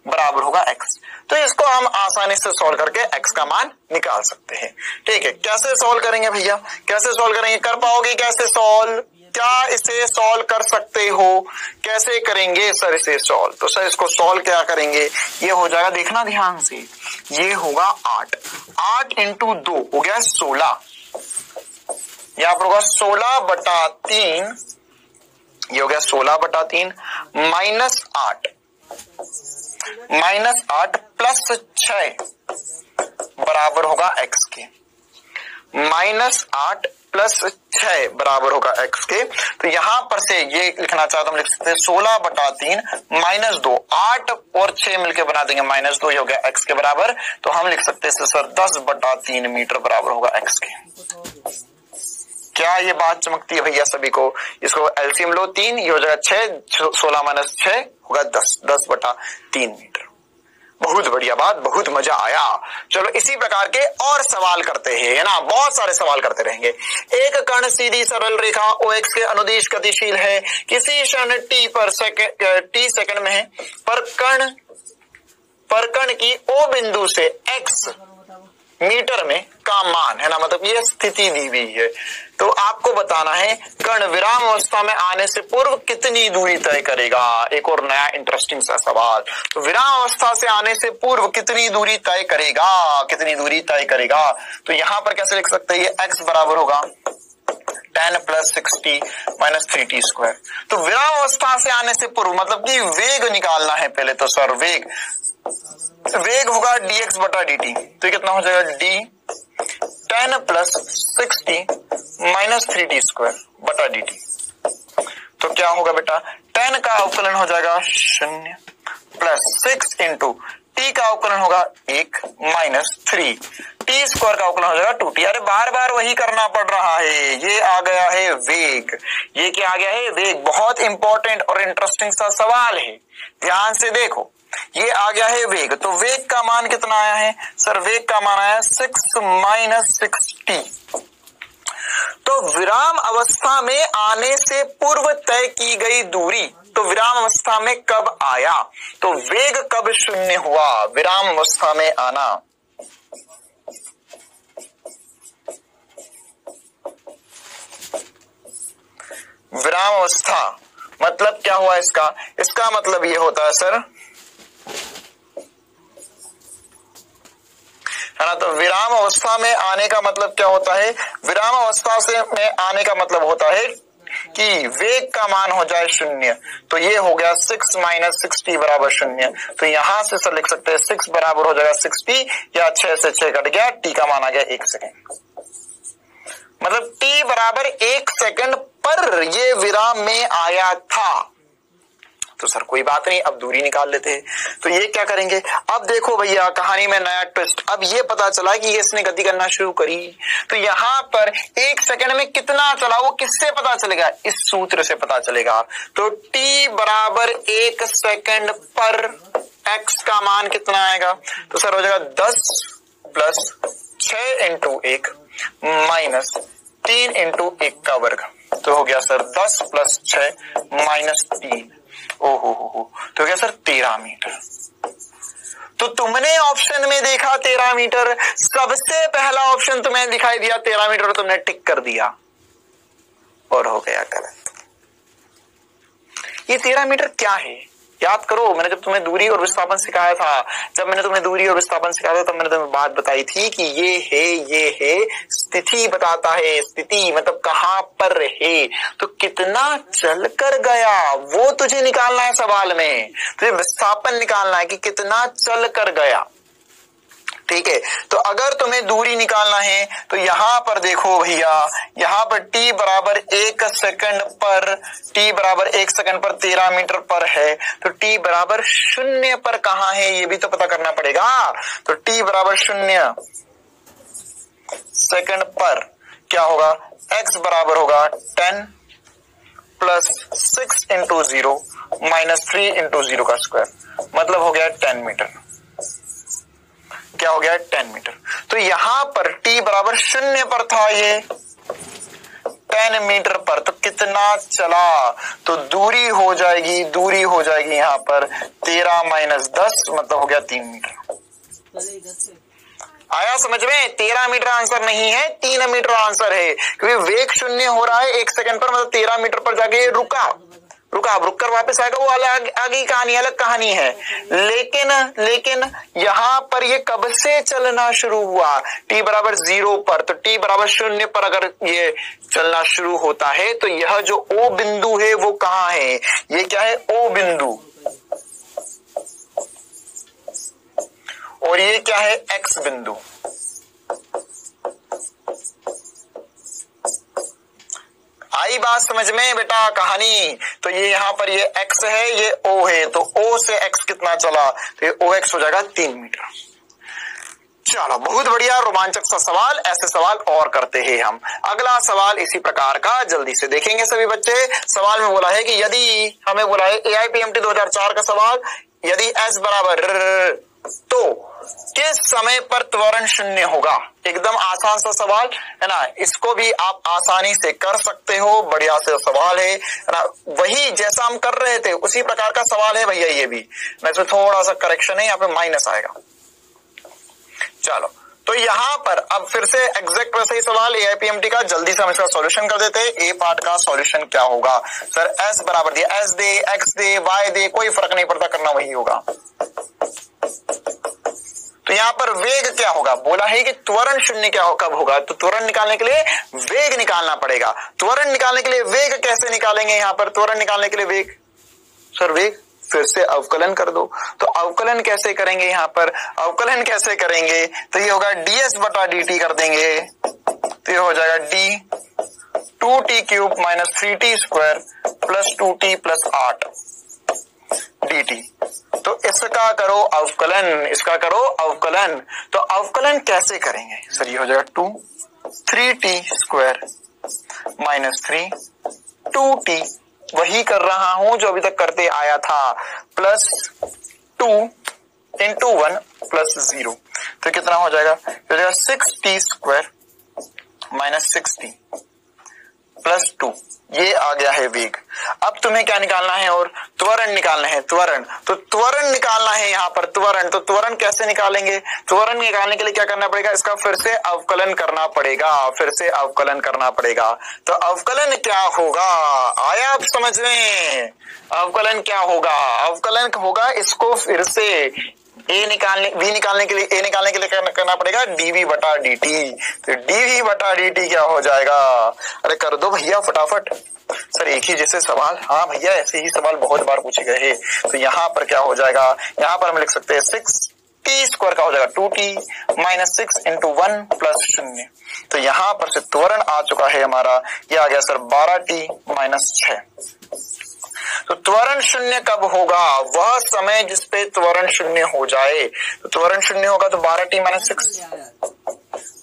बराबर होगा x। तो इसको हम आसानी से सॉल्व करके x का मान निकाल सकते हैं। ठीक है, कैसे सॉल्व करेंगे भैया, कैसे सॉल्व करेंगे, कर पाओगे कैसे सॉल्व, क्या इसे सॉल्व कर सकते हो, कैसे करेंगे सर इसे सॉल्व। तो सर इसको सॉल्व क्या करेंगे, ये हो जाएगा, देखना ध्यान से, ये होगा 8 इंटू 2 हो गया 16, यहाँ पर होगा 16/3, ये हो गया 16/3 -8 प्लस 6 बराबर होगा x के, -8 प्लस 6 बराबर होगा x के। तो यहां पर से ये लिखना चाहता हम लिख सकते हैं 16/3 -2, 8 और 6 मिलकर बना देंगे -2, ये हो गया x के बराबर। तो हम लिख सकते हैं सर 10/3 मीटर बराबर होगा x के। क्या ये बात चमकती है भैया सभी को, इसको एलसीएम लो 3, ये हो जाएगा 6, 16 - 6 होगा 10/3 मीटर। बहुत बढ़िया बात, बहुत मजा आया। चलो इसी प्रकार के और सवाल करते हैं, है ना, बहुत सारे सवाल करते रहेंगे। एक कण सीधी सरल रेखा OX के अनुदिश गतिशील है, किसी क्षण t सेकंड में है, पर कण की O बिंदु से x मीटर में का मान, है ना, मतलब ये स्थिति दी हुई है। तो आपको बताना है कण विराम अवस्था में आने से पूर्व कितनी दूरी तय करेगा। एक और नया इंटरेस्टिंग सा सवाल, तो विराम अवस्था से आने से पूर्व कितनी दूरी तय करेगा, कितनी दूरी तय करेगा। तो यहां पर कैसे लिख सकते हैं, ये x बराबर होगा 10 + 60 - 3t²। तो विराम अवस्था से आने से पूर्व मतलब कि वेग निकालना है पहले। तो सर वेग होगा dx/dt, तो कितना हो जाएगा d 10 + 60 - 3t²/dt। तो क्या होगा बेटा, 10 का अवकलन हो जाएगा 0 प्लस 6 इंटू t का अवकलन होगा 1 माइनस 3 t² का अवकलन हो जाएगा 2t। अरे बार बार वही करना पड़ रहा है। ये आ गया है वेग, ये क्या आ गया है, वेग। बहुत इंपॉर्टेंट और इंटरेस्टिंग सा सवाल है, ध्यान से देखो। ये आ गया है वेग, तो वेग का मान कितना आया है सर, वेग का मान आया 6 - 6t। तो विराम अवस्था में आने से पूर्व तय की गई दूरी, तो विराम अवस्था में कब आया, तो वेग कब 0 हुआ, विराम अवस्था में आना। विराम अवस्था मतलब क्या हुआ इसका मतलब ये होता है सर, है ना। तो विराम अवस्था में आने का मतलब क्या होता है, विराम अवस्था से में आने का मतलब होता है कि वेग का मान हो जाए 0। तो ये हो गया 6 - 6t बराबर 0। तो यहां से सर लिख सकते हैं 6 बराबर हो जाएगा 6t, या 6 से 6 कट गया, t का मान आ गया 1 सेकेंड। मतलब t बराबर 1 सेकेंड पर ये विराम में आया था। तो सर कोई बात नहीं, अब दूरी निकाल लेते हैं। तो ये क्या करेंगे, अब देखो भैया कहानी में नया ट्विस्ट। अब ये पता चला कि ये इसने गति करना शुरू करी, तो यहाँ पर 1 सेकंड में कितना चला वो किससे पता चलेगा, इस सूत्र से पता चलेगा। तो t बराबर 1 सेकंड पर x का मान कितना आएगा, तो सर हो जाएगा 10 प्लस 6 इंटू 1 माइनस 3 इंटू 1 का वर्ग। तो हो गया सर 10 प्लस 6 माइनस 3, ओहो, तो क्या सर 13 मीटर। तो तुमने ऑप्शन में देखा 13 मीटर, सबसे पहला ऑप्शन तुम्हें दिखाई दिया 13 मीटर, तुमने टिक कर दिया और हो गया गलत। ये 13 मीटर क्या है, याद करो, मैंने जब तुम्हें दूरी और विस्थापन सिखाया था, तब मैंने तुम्हें बात बताई थी कि ये है स्थिति बताता है, स्थिति मतलब कहां पर है, तो कितना चल कर गया वो तुझे निकालना है सवाल में, तुझे विस्थापन निकालना है कि कितना चल कर गया। ठीक है, तो अगर तुम्हें दूरी निकालना है तो यहां पर देखो भैया, यहां पर t बराबर 1 सेकंड पर 13 मीटर पर है, तो t बराबर 0 पर कहां है ये भी तो पता करना पड़ेगा। तो t बराबर 0 सेकंड पर क्या होगा, x बराबर होगा 10 प्लस 6 इंटू 0 माइनस 3 इंटू 0 का स्क्वायर, मतलब हो गया 10 मीटर। क्या हो गया, 10 मीटर। तो यहां पर t बराबर 0 पर था, ये 10 मीटर पर, तो कितना चला, तो दूरी हो जाएगी यहां पर 13 माइनस 10, मतलब हो गया 3 मीटर। आया समझ में, 13 मीटर आंसर नहीं है, 3 मीटर आंसर है, क्योंकि वेग 0 हो रहा है 1 सेकंड पर, मतलब 13 मीटर पर जाके रुका, अब रुक कर वापस आएगा, वो आगे कहानी, अलग कहानी है। लेकिन यहां पर ये कब से चलना शुरू हुआ, t बराबर 0 पर, तो t बराबर 0 पर अगर ये चलना शुरू होता है तो यह जो O बिंदु है वो कहां है, ये क्या है, O बिंदु, और ये क्या है, X बिंदु। आई बात समझ में बेटा कहानी, तो ये यहां पर ये x है, ये O है, तो O से x कितना चला, तो ये OX हो जाएगा 3 मीटर। चलो बहुत बढ़िया, रोमांचक सा सवाल, ऐसे सवाल और करते हैं हम। अगला सवाल इसी प्रकार का जल्दी से देखेंगे सभी बच्चे। सवाल में बोला है कि यदि हमें बोला है AIPMT 2004 का सवाल, यदि S बराबर तो किस समय पर त्वरण 0 होगा। एकदम आसान सा सवाल है ना, इसको भी आप आसानी से कर सकते हो, बढ़िया से सवाल है ना, वही जैसा हम कर रहे थे उसी प्रकार का सवाल है भैया ये भी, ना इसमें थोड़ा सा करेक्शन है, यहाँ पे माइनस आएगा। चलो तो यहां पर अब फिर से एग्जैक्ट वैसा ही सवाल AIPMT का, जल्दी से हम इसका सॉल्यूशन कर देते हैं। ए पार्ट का सॉल्यूशन क्या होगा, सर S बराबर दिया, S दे, X दे, Y दे, कोई फर्क नहीं पड़ता, करना वही होगा। तो यहां पर वेग क्या होगा, बोला है कि त्वरण 0 क्या कब होगा, तो त्वरण निकालने के लिए वेग निकालना पड़ेगा। त्वरण निकालने के लिए वेग कैसे निकालेंगे, यहां पर त्वरण निकालने के लिए वेग, सर वेग फिर से अवकलन कर दो, तो अवकलन कैसे करेंगे, यहां पर अवकलन कैसे करेंगे, तो ये होगा ds बटा dt कर देंगे, तो ये हो जाएगा d 2t cube minus 3t square plus 2t plus 8 dt। तो इसका करो अवकलन, इसका करो अवकलन, तो अवकलन कैसे करेंगे, सर ये हो जाएगा 2 3t स्क्वायर माइनस 3 2t, वही कर रहा हूं जो अभी तक करते आया था, प्लस 2 इंटू 1 प्लस 0, तो कितना हो जाएगा, 6t square minus 6t plus 2, ये आ गया है वेग। अब तुम्हें क्या निकालना है, और त्वरण निकालना है, त्वरण, तो त्वरण निकालना है यहाँ पर त्वरण, तो त्वरण कैसे निकालेंगे, त्वरण निकालने के लिए क्या करना पड़ेगा, इसका फिर से अवकलन करना पड़ेगा, फिर से अवकलन करना पड़ेगा। तो अवकलन क्या होगा, आया आप समझ में, अवकलन क्या होगा, अवकलन होगा, इसको फिर से v निकालने के लिए करना पड़ेगा dv बटा dt, तो dv बटा dt क्या हो जाएगा, अरे कर दो भैया फटाफट, सर एक ही जैसे सवाल, हाँ भैया ऐसे ही सवाल बहुत बार पूछे गए हैं। तो यहाँ पर क्या हो जाएगा, यहाँ पर हम लिख सकते हैं 6t स्क्वायर का हो जाएगा 2t माइनस 6 इंटू 1 प्लस 0, तो यहाँ पर से त्वरण आ चुका है हमारा, ये आ गया सर 12t माइनस 6। तो त्वरण 0 कब होगा, वह समय जिसपे त्वरण 0 हो जाए, तो त्वरण 0 होगा तो 12t माइनस 6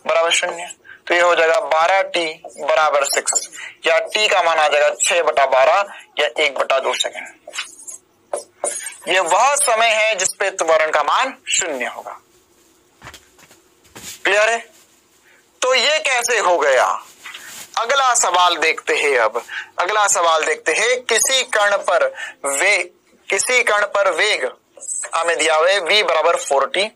बराबर 0, तो ये हो जाएगा 12t बराबर 6, या t का मान आ जाएगा 6/12 या 1/2 सेकेंड। ये वह समय है जिसपे त्वरण का मान 0 होगा। क्लियर है, तो ये कैसे हो गया, अगला सवाल देखते हैं। अब अगला सवाल देखते हैं, किसी कण पर वेग हमें दिया हुआ है v बराबर 4t,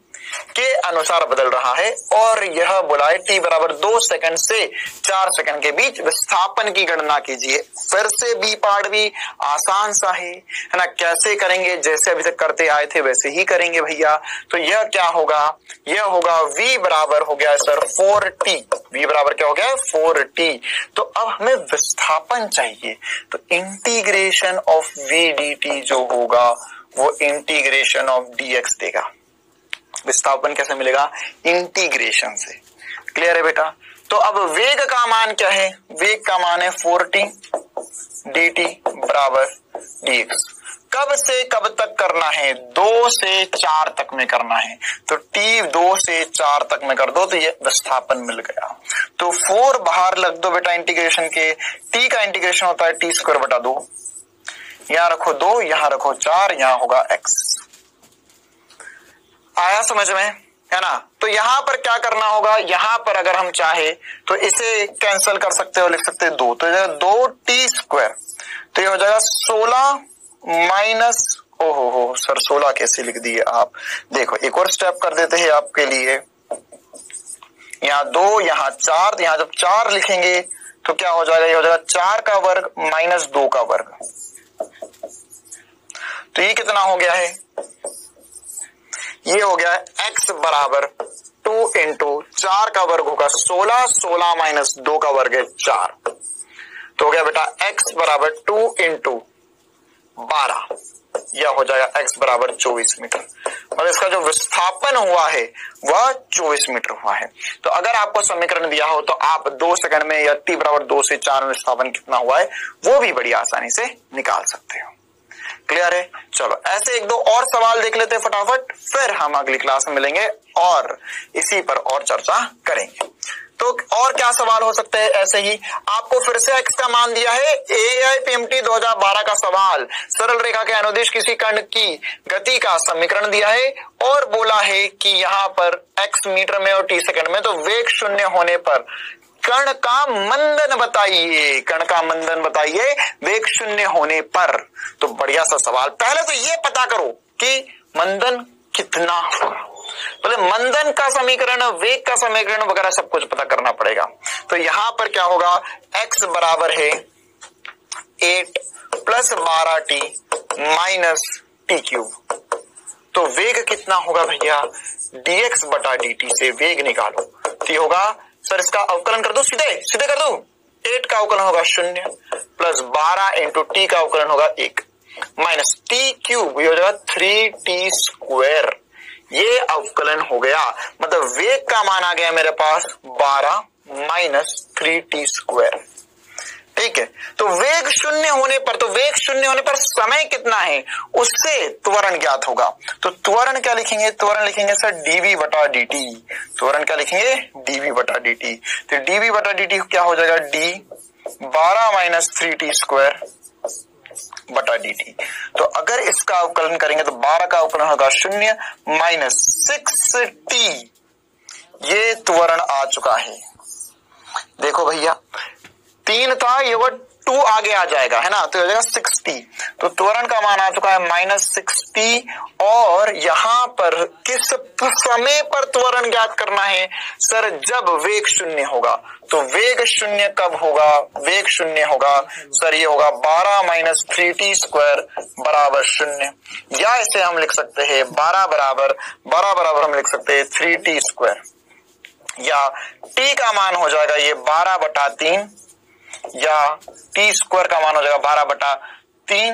के अनुसार बदल रहा है और यह बोला है t बराबर 2 सेकंड से 4 सेकंड के बीच विस्थापन की गणना कीजिए। फिर से बी पार्ट भी आसान सा है ना, कैसे करेंगे, जैसे अभी तक करते आए थे वैसे ही करेंगे भैया। तो यह क्या होगा, यह होगा v बराबर हो गया सर 4t, v बराबर क्या हो गया 4t। तो अब हमें विस्थापन चाहिए, तो इंटीग्रेशन ऑफ v dt जो होगा वो इंटीग्रेशन ऑफ dx देगा। विस्थापन कैसे मिलेगा, इंटीग्रेशन से। क्लियर है बेटा। तो अब वेग का मान क्या है, वेग का मान है 4t dt बराबर dx। कब से कब तक करना है, 2 से 4 तक में करना है। तो t 2 से 4 तक में कर दो तो ये विस्थापन मिल गया। तो 4 बाहर लग दो बेटा इंटीग्रेशन के, t का इंटीग्रेशन होता है t स्क्वायर बटा 2, यहां रखो 2, यहां रखो 4, यहां होगा x। आया समझ में, है ना। तो यहां पर क्या करना होगा, यहां पर अगर हम चाहे तो इसे कैंसिल कर सकते हो, लिख सकते हैं 2, तो 2t स्क्वायर, तो ये हो जाएगा 16 माइनस, ओहो हो सर 16 कैसे लिख दिए आप। देखो एक और स्टेप कर देते हैं आपके लिए, यहाँ 2 यहाँ 4, यहाँ जब 4 लिखेंगे तो क्या हो जाएगा, ये हो जाएगा 4 का वर्ग माइनस 2 का वर्ग। तो ये कितना हो गया है, ये हो गया x बराबर 2 इंटू 4 का वर्ग होगा 16, 16 माइनस 2 का वर्ग है 4, तो हो गया बेटा x बराबर 2 इंटू 12, यह हो जाएगा x बराबर 24 मीटर। मतलब इसका जो विस्थापन हुआ है वह 24 मीटर हुआ है। तो अगर आपको समीकरण दिया हो तो आप 2 सेकंड में या t बराबर 2 से 4 में विस्थापन कितना हुआ है वो भी बड़ी आसानी से निकाल सकते हो। क्लियर है। चलो ऐसे एक दो और सवाल देख लेते हैं फटाफट, फिर हम अगली क्लास में मिलेंगे और इसी पर और चर्चा करेंगे। तो और क्या सवाल हो सकते हैं, ऐसे ही आपको फिर से x का मान दिया है, AIPMT 2012 का सवाल, सरल रेखा के अनुदिश किसी कण की गति का समीकरण दिया है और बोला है कि यहाँ पर x मीटर में और t सेकंड में, तो वेग शून्य होने पर कण का मंदन बताइए, कण का मंदन बताइए वेग शून्य होने पर। तो बढ़िया सा सवाल, पहले तो ये पता करो कि मंदन कितना होगा, पहले मंदन का समीकरण, वेग का समीकरण वगैरह सब कुछ पता करना पड़ेगा। तो यहां पर क्या होगा, x बराबर है 8 plus 12t minus T cube. तो वेग कितना होगा भैया, dx बटा dt से वेग निकालो। तो ये होगा सर, इसका अवकलन कर दो, सीधे सीधे कर दो, 8 का अवकलन होगा 0 प्लस 12 इंटू टी का अवकलन होगा 1 माइनस टी क्यूब, ये हो जाएगा 3t स्क्वायर। ये अवकलन हो गया, मतलब वेग का मान आ गया मेरे पास 12 माइनस 3t स्क्वायर। ठीक है। तो वेग शून्य होने पर, तो वेग शून्य होने पर समय कितना है उससे त्वरण ज्ञात होगा। तो त्वरण क्या लिखेंगे, त्वरण लिखेंगे सर dv बटा dt। त्वरण क्या लिखेंगे, dv बटा dt। तो dv बटा dt क्या हो जाएगा, d 12 माइनस 3t स्क्वायर बटा dt। तो अगर इसका अवकलन करेंगे तो 12 का अवकलन होगा 0 माइनस 6t, ये त्वरण आ चुका है। देखो भैया 3 था, ये वो 2 आगे आ जाएगा, है ना, तो हो जाएगा 60। तो त्वरण का मान आ चुका है माइनस 60। और यहां पर किस समय पर त्वरण ज्ञात करना है सर, जब वेग शून्य होगा। तो वेग शून्य कब होगा, वेग शून्य होगा सर, ये होगा 12 माइनस 3t स्क्वायर बराबर 0, या इसे हम लिख सकते हैं 12 बराबर हम लिख सकते हैं 3t स्क्वायर, या t का मान हो जाएगा ये 12 बटा 3, या टी स्क्वायर का मान हो जाएगा 12 बटा 3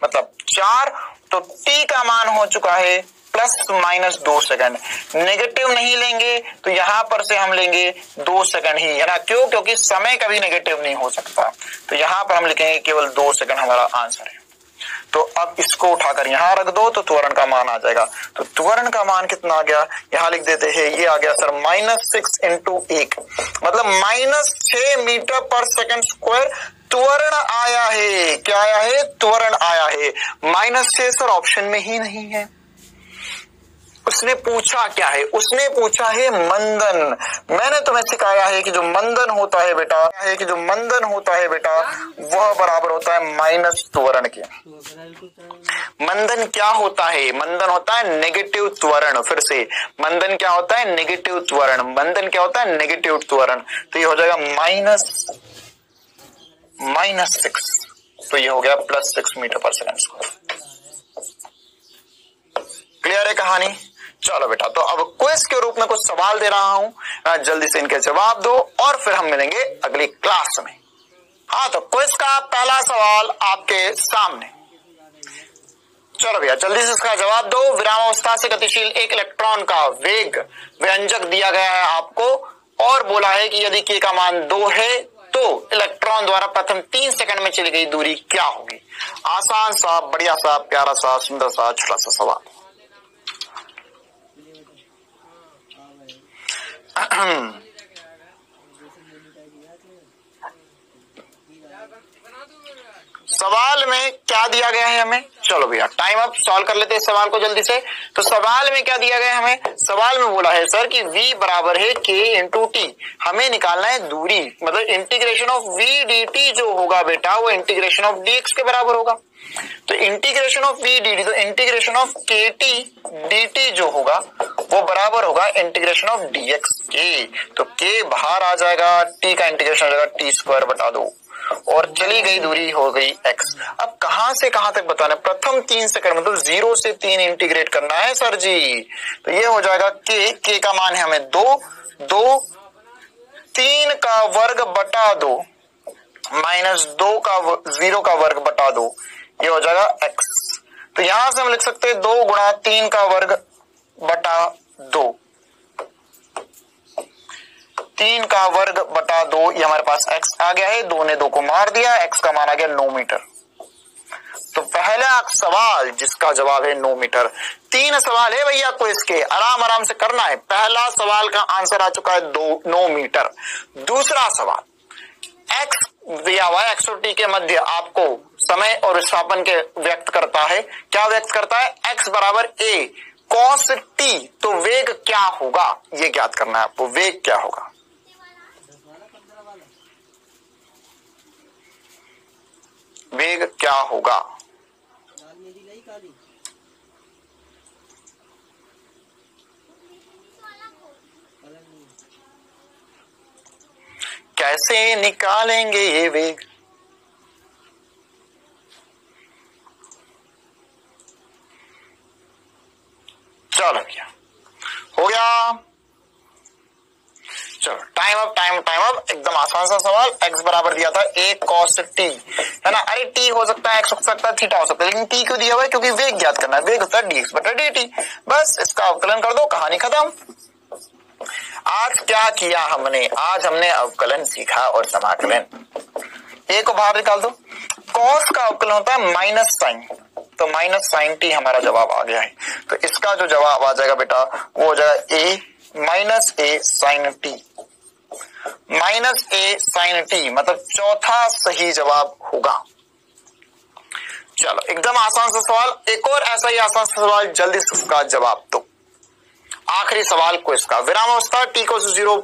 मतलब 4। तो टी का मान हो चुका है प्लस माइनस 2 सेकंड, नेगेटिव नहीं लेंगे तो यहां पर से हम लेंगे 2 सेकंड ही, है ना, क्यों, क्योंकि समय कभी नेगेटिव नहीं हो सकता। तो यहां पर हम लिखेंगे केवल 2 सेकंड हमारा आंसर है। तो अब इसको उठाकर यहां रख दो तो त्वरण का मान आ जाएगा। तो त्वरण का मान कितना आ गया, यहां लिख देते हैं, ये आ गया सर -6 इंटू 1, मतलब -6 मीटर पर सेकंड स्क्वायर त्वरण आया है। क्या आया है, त्वरण आया है। -6 सर ऑप्शन में ही नहीं है, उसने पूछा क्या है? उसने पूछा है मंदन। मैंने तुम्हें सिखाया है कि जो मंदन होता है बेटा वह बराबर होता है माइनस त्वरण के। मंदन क्या होता है? मंदन होता है नेगेटिव त्वरण। फिर से मंदन क्या होता है? नेगेटिव त्वरण। मंदन क्या होता है? नेगेटिव त्वरण। तो ये हो जाएगा -6, तो ये हो गया +6 मीटर पर सेकंड स्क्वायर। क्लियर है कहानी? चलो बेटा, तो अब क्विज के रूप में कुछ सवाल दे रहा हूं, जल्दी से इनके जवाब दो और फिर हम मिलेंगे अगली क्लास में। हाँ, तो क्विज का पहला सवाल आपके सामने। चलो भैया जल्दी से इसका जवाब दो। विरामावस्था से गतिशील एक इलेक्ट्रॉन का वेग व्यंजक दिया गया है आपको और बोला है कि यदि k का मान 2 है तो इलेक्ट्रॉन द्वारा प्रथम 3 सेकंड में चली गई दूरी क्या होगी? आसान सा, बढ़िया सा, प्यारा सा, सुंदर सा, छोटा सा सवाल। सवाल में क्या दिया गया है हमें? चलो भैया टाइम अप, सॉल्व कर लेते हैं सवाल को जल्दी से। तो सवाल में क्या दिया गया है हमें? सवाल में बोला है सर कि v बराबर है k इंटू टी। हमें निकालना है दूरी, मतलब इंटीग्रेशन ऑफ v dt जो होगा बेटा वो इंटीग्रेशन ऑफ dx के बराबर होगा। तो इंटीग्रेशन ऑफ v dt, तो इंटीग्रेशन ऑफ kt dt जो होगा वो बराबर होगा इंटीग्रेशन ऑफ dx के। तो k बाहर आ जाएगा, t का इंटीग्रेशन हो जाएगा t² बटा 2 और चली गई दूरी हो गई x। अब कहां से कहां तक बताना? प्रथम 3 सेकंड मतलब 0 से 3 इंटीग्रेट करना है सर जी। तो ये हो जाएगा k का मान है हमें 2 3 का वर्ग बटा 2 माइनस 2 का 0 का वर्ग बटा 2, ये हो जाएगा x। तो यहां से हम लिख सकते हैं 2 गुणा 3 का वर्ग बटा 2, 3 का वर्ग बटा 2, ये हमारे पास x आ गया है। 2 ने 2 को मार दिया, x का मान आ गया 9 मीटर। तो पहला सवाल जिसका जवाब है 9 मीटर। 3 सवाल है भैया क्विज के, आराम आराम से करना है। पहला सवाल का आंसर आ चुका है 9 मीटर। दूसरा सवाल, x दिया हुआ है, x और t के मध्य आपको समय और विस्थापन के व्यक्त करता है। क्या व्यक्त करता है? x बराबर a cos t। तो वेग क्या होगा ये ज्ञात करना है आपको। वेग क्या होगा? वेग क्या होगा? कैसे निकालेंगे ये वेग? चलो भैया हो गया। चलो टाइम अप, एकदम आसान सा सवाल। x बराबर दिया था a cos t, है ना? अरे t हो सकता है, x हो सकता है, थीटा हो सकता है, लेकिन t क्यों दिया हुआ है? क्योंकि वेग ज्ञात करना है। वेग होता है dx बटा dt। बस इसका अवकलन कर दो, कहानी खत्म। आज क्या किया हमने? आज हमने अवकलन सीखा और समाकलन। a को बाहर निकाल दो। cos का अवकलन होता है माइनस साइन, तो माइनस साइन t हमारा जवाब आ गया है। तो इसका जो जवाब आ जाएगा बेटा वो हो जाएगा a minus a sine t। Minus a sine t मतलब चौथा सही जवाब होगा। चलो एकदम आसान सा सवाल, एक और ऐसा ही आसान सा सवाल, जल्दी से उसका जवाब दो। आखिरी सवाल क्विज का। विरामावस्था t को 0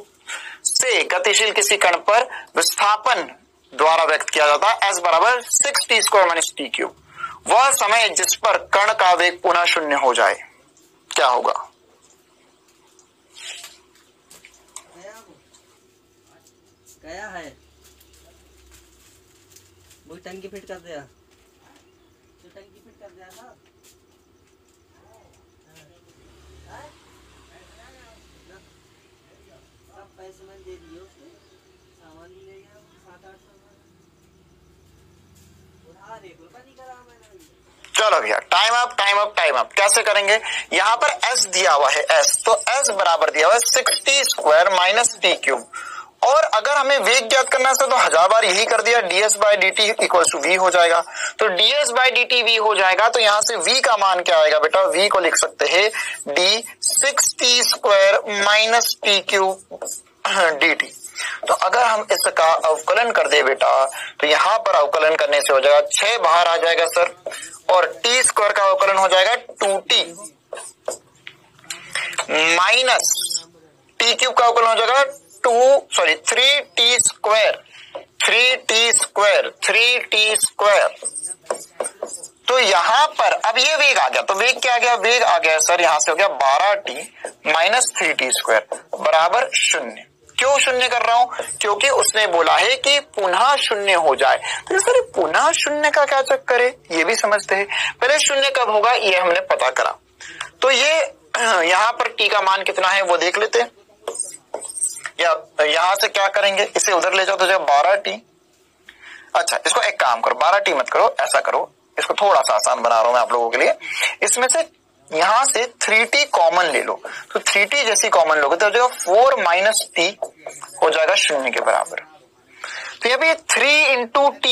से गतिशील किसी कण पर विस्थापन द्वारा व्यक्त किया जाता है s बराबर 6t² माइनस t³। वह समय जिस पर कण का वेग पुनः 0 हो जाए क्या होगा? गया है वो टंकी फिट कर दिया, जो टंकी फिट कर दिया था। सब पैसे मैंने दे दिए उसको, सामान भी ले गया 700-800 उधार, 1 रुपया नहीं करा मैंने। चलो भैया टाइम अप कैसे करेंगे? यहाँ पर s दिया हुआ है s, तो s बराबर दिया हुआ है 6t² माइनस t³। और अगर हमें वेग ज्ञात करना है तो 1000 बार यही कर दिया, ds by dt equal to v हो जाएगा। तो ds बाई dt v हो जाएगा, तो यहां से v का मान क्या आएगा बेटा? v को लिख सकते हैं d 6t² minus t³ dt। तो अगर हम इसका अवकलन कर दे बेटा तो यहां पर अवकलन करने से हो जाएगा 6 बाहर आ जाएगा सर, और t² का अवकलन हो जाएगा 2t। माइनस टी क्यूब का अवकलन हो जाएगा 3t स्क्वायर। तो यहां पर अब ये वेग आ गया, तो वेग क्या आ गया, वेग आ गया सर यहां से हो गया 12t माइनस 3t स्क्वायर बराबर 0। क्यों शून्य कर रहा हूं, क्योंकि उसने बोला है कि पुनः शून्य हो जाए। तो सर पुनः शून्य का क्या चक्कर है, ये भी समझते हैं। पहले शून्य कब होगा ये हमने पता करा, तो ये यहां पर t का मान कितना है वो देख लेते हैं, या यहां से क्या करेंगे, इसे उधर ले जाओ तो जब 12t, अच्छा इसको एक काम करो 12t मत करो, ऐसा करो, इसको थोड़ा सा आसान बना रहा हूं मैं आप लोगों के लिए। इसमें से यहां से 3t कॉमन ले लो, तो 3t जैसी कॉमन लोगे तो हो जाएगा 4 माइनस t हो जाएगा 0 के बराबर। तो यहाँ पे 3 इंटू t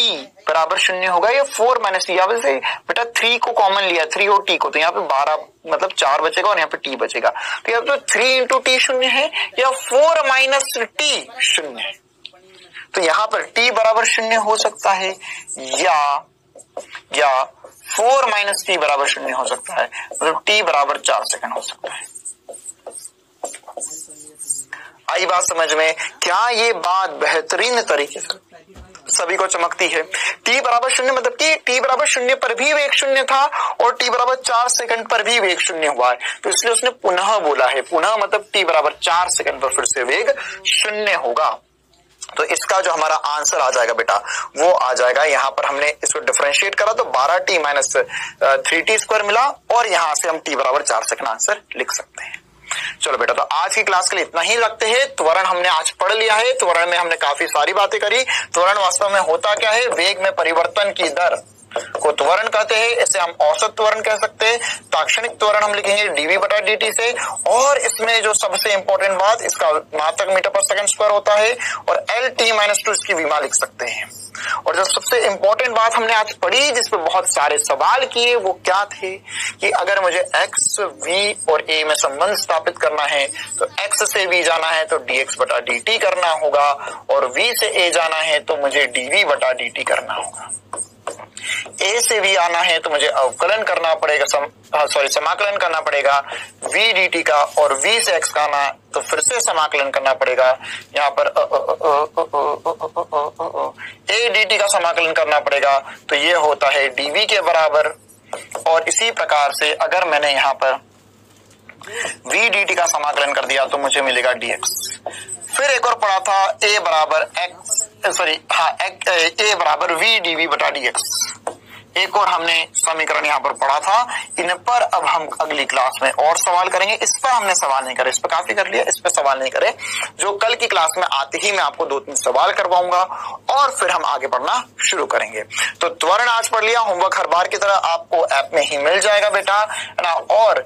बराबर 0 होगा, ये 4 माइनस टी, यहाँ से बेटा 3 को कॉमन लिया 3 और t को, तो यहाँ पे 12 मतलब 4 बचेगा और यहाँ पे t बचेगा। तो यहाँ पे 3 इंटू टी 0 है या 4 माइनस टी 0 है, तो यहाँ पर t बराबर 0 हो सकता है या 4 माइनस टी बराबर 0 हो सकता है, मतलब t बराबर 4 सेकंड हो सकता है। आई बात समझ में, क्या ये बात बेहतरीन तरीके से सभी को चमकती है। t बराबर 0 मतलब कि t बराबर 0 पर भी वेग 0 था और t बराबर 4 सेकंड पर भी वेग 0 हुआ है, तो इसलिए उसने पुनः बोला है, पुनः मतलब t बराबर 4 सेकंड पर फिर से वेग 0 होगा। तो इसका जो हमारा आंसर आ जाएगा बेटा वो आ जाएगा, यहाँ पर हमने इसको डिफरेंशिएट करा तो 12t माइनस 3t स्क्वायर मिला और यहाँ से हम t बराबर 4 सेकंड आंसर लिख सकते हैं। चलो बेटा, तो आज की क्लास के लिए इतना ही रखते हैं। त्वरण हमने आज पढ़ लिया है, त्वरण में हमने काफी सारी बातें करी। त्वरण वास्तव में होता क्या है, वेग में परिवर्तन की दर को त्वरण कहते हैं, इसे हम औसत त्वरण कह सकते हैं। ताक्षणिक त्वरण हम लिखेंगे dv बटा dt से, और इसमें जो सबसे इंपॉर्टेंट बात, इसका मात्रक मीटर पर सेकंड स्क्वायर होता है और LT-2 इसकी विमा लिख सकते हैं। और जो सबसे इंपॉर्टेंट बात हमने आज पढ़ी, जिसपे बहुत सारे सवाल किए, वो क्या थे कि अगर मुझे x, v और a में संबंध स्थापित करना है तो x से v जाना है तो dx बटा dt करना होगा, और v से a जाना है तो मुझे dv बटा dt करना होगा। a से v आना है तो मुझे अवकलन करना पड़ेगा, समाकलन करना पड़ेगा v dt का, और v से x का आना तो फिर से समाकलन करना पड़ेगा, यहाँ पर a dt का समाकलन करना पड़ेगा, तो ये होता है dv के बराबर। और इसी प्रकार से अगर मैंने यहाँ पर v dt का समाकलन कर दिया तो मुझे मिलेगा dx। फिर एक और पढ़ा था a बराबर a बराबर v dv बटा dx। एक और हमने समीकरण यहाँ पर पढ़ा था, इन पर अब हम अगली क्लास में और सवाल करेंगे। इस पर हमने सवाल नहीं करे, इस पर काफी कर लिया, इस पर सवाल नहीं करे। जो कल की क्लास में आते ही मैं आपको 2-3 सवाल करवाऊंगा और फिर हम आगे बढ़ना शुरू करेंगे। तो त्वरण आज पढ़ लिया, होमवर्क हर बार की तरह आपको ऐप में ही मिल जाएगा बेटा, है ना। और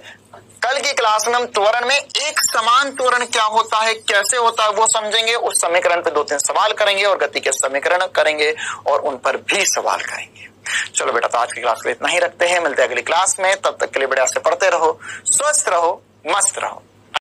कल की क्लास में हम त्वरण में एक समान त्वरण क्या होता है, कैसे होता है वो समझेंगे। उस समीकरण पे 2-3 सवाल करेंगे और गति के समीकरण करेंगे और उन पर भी सवाल करेंगे। चलो बेटा, तो आज की क्लास को इतना ही रखते हैं, मिलते हैं अगली क्लास में। तब तक के लिए बढ़िया से पढ़ते रहो, स्वस्थ रहो, मस्त रहो।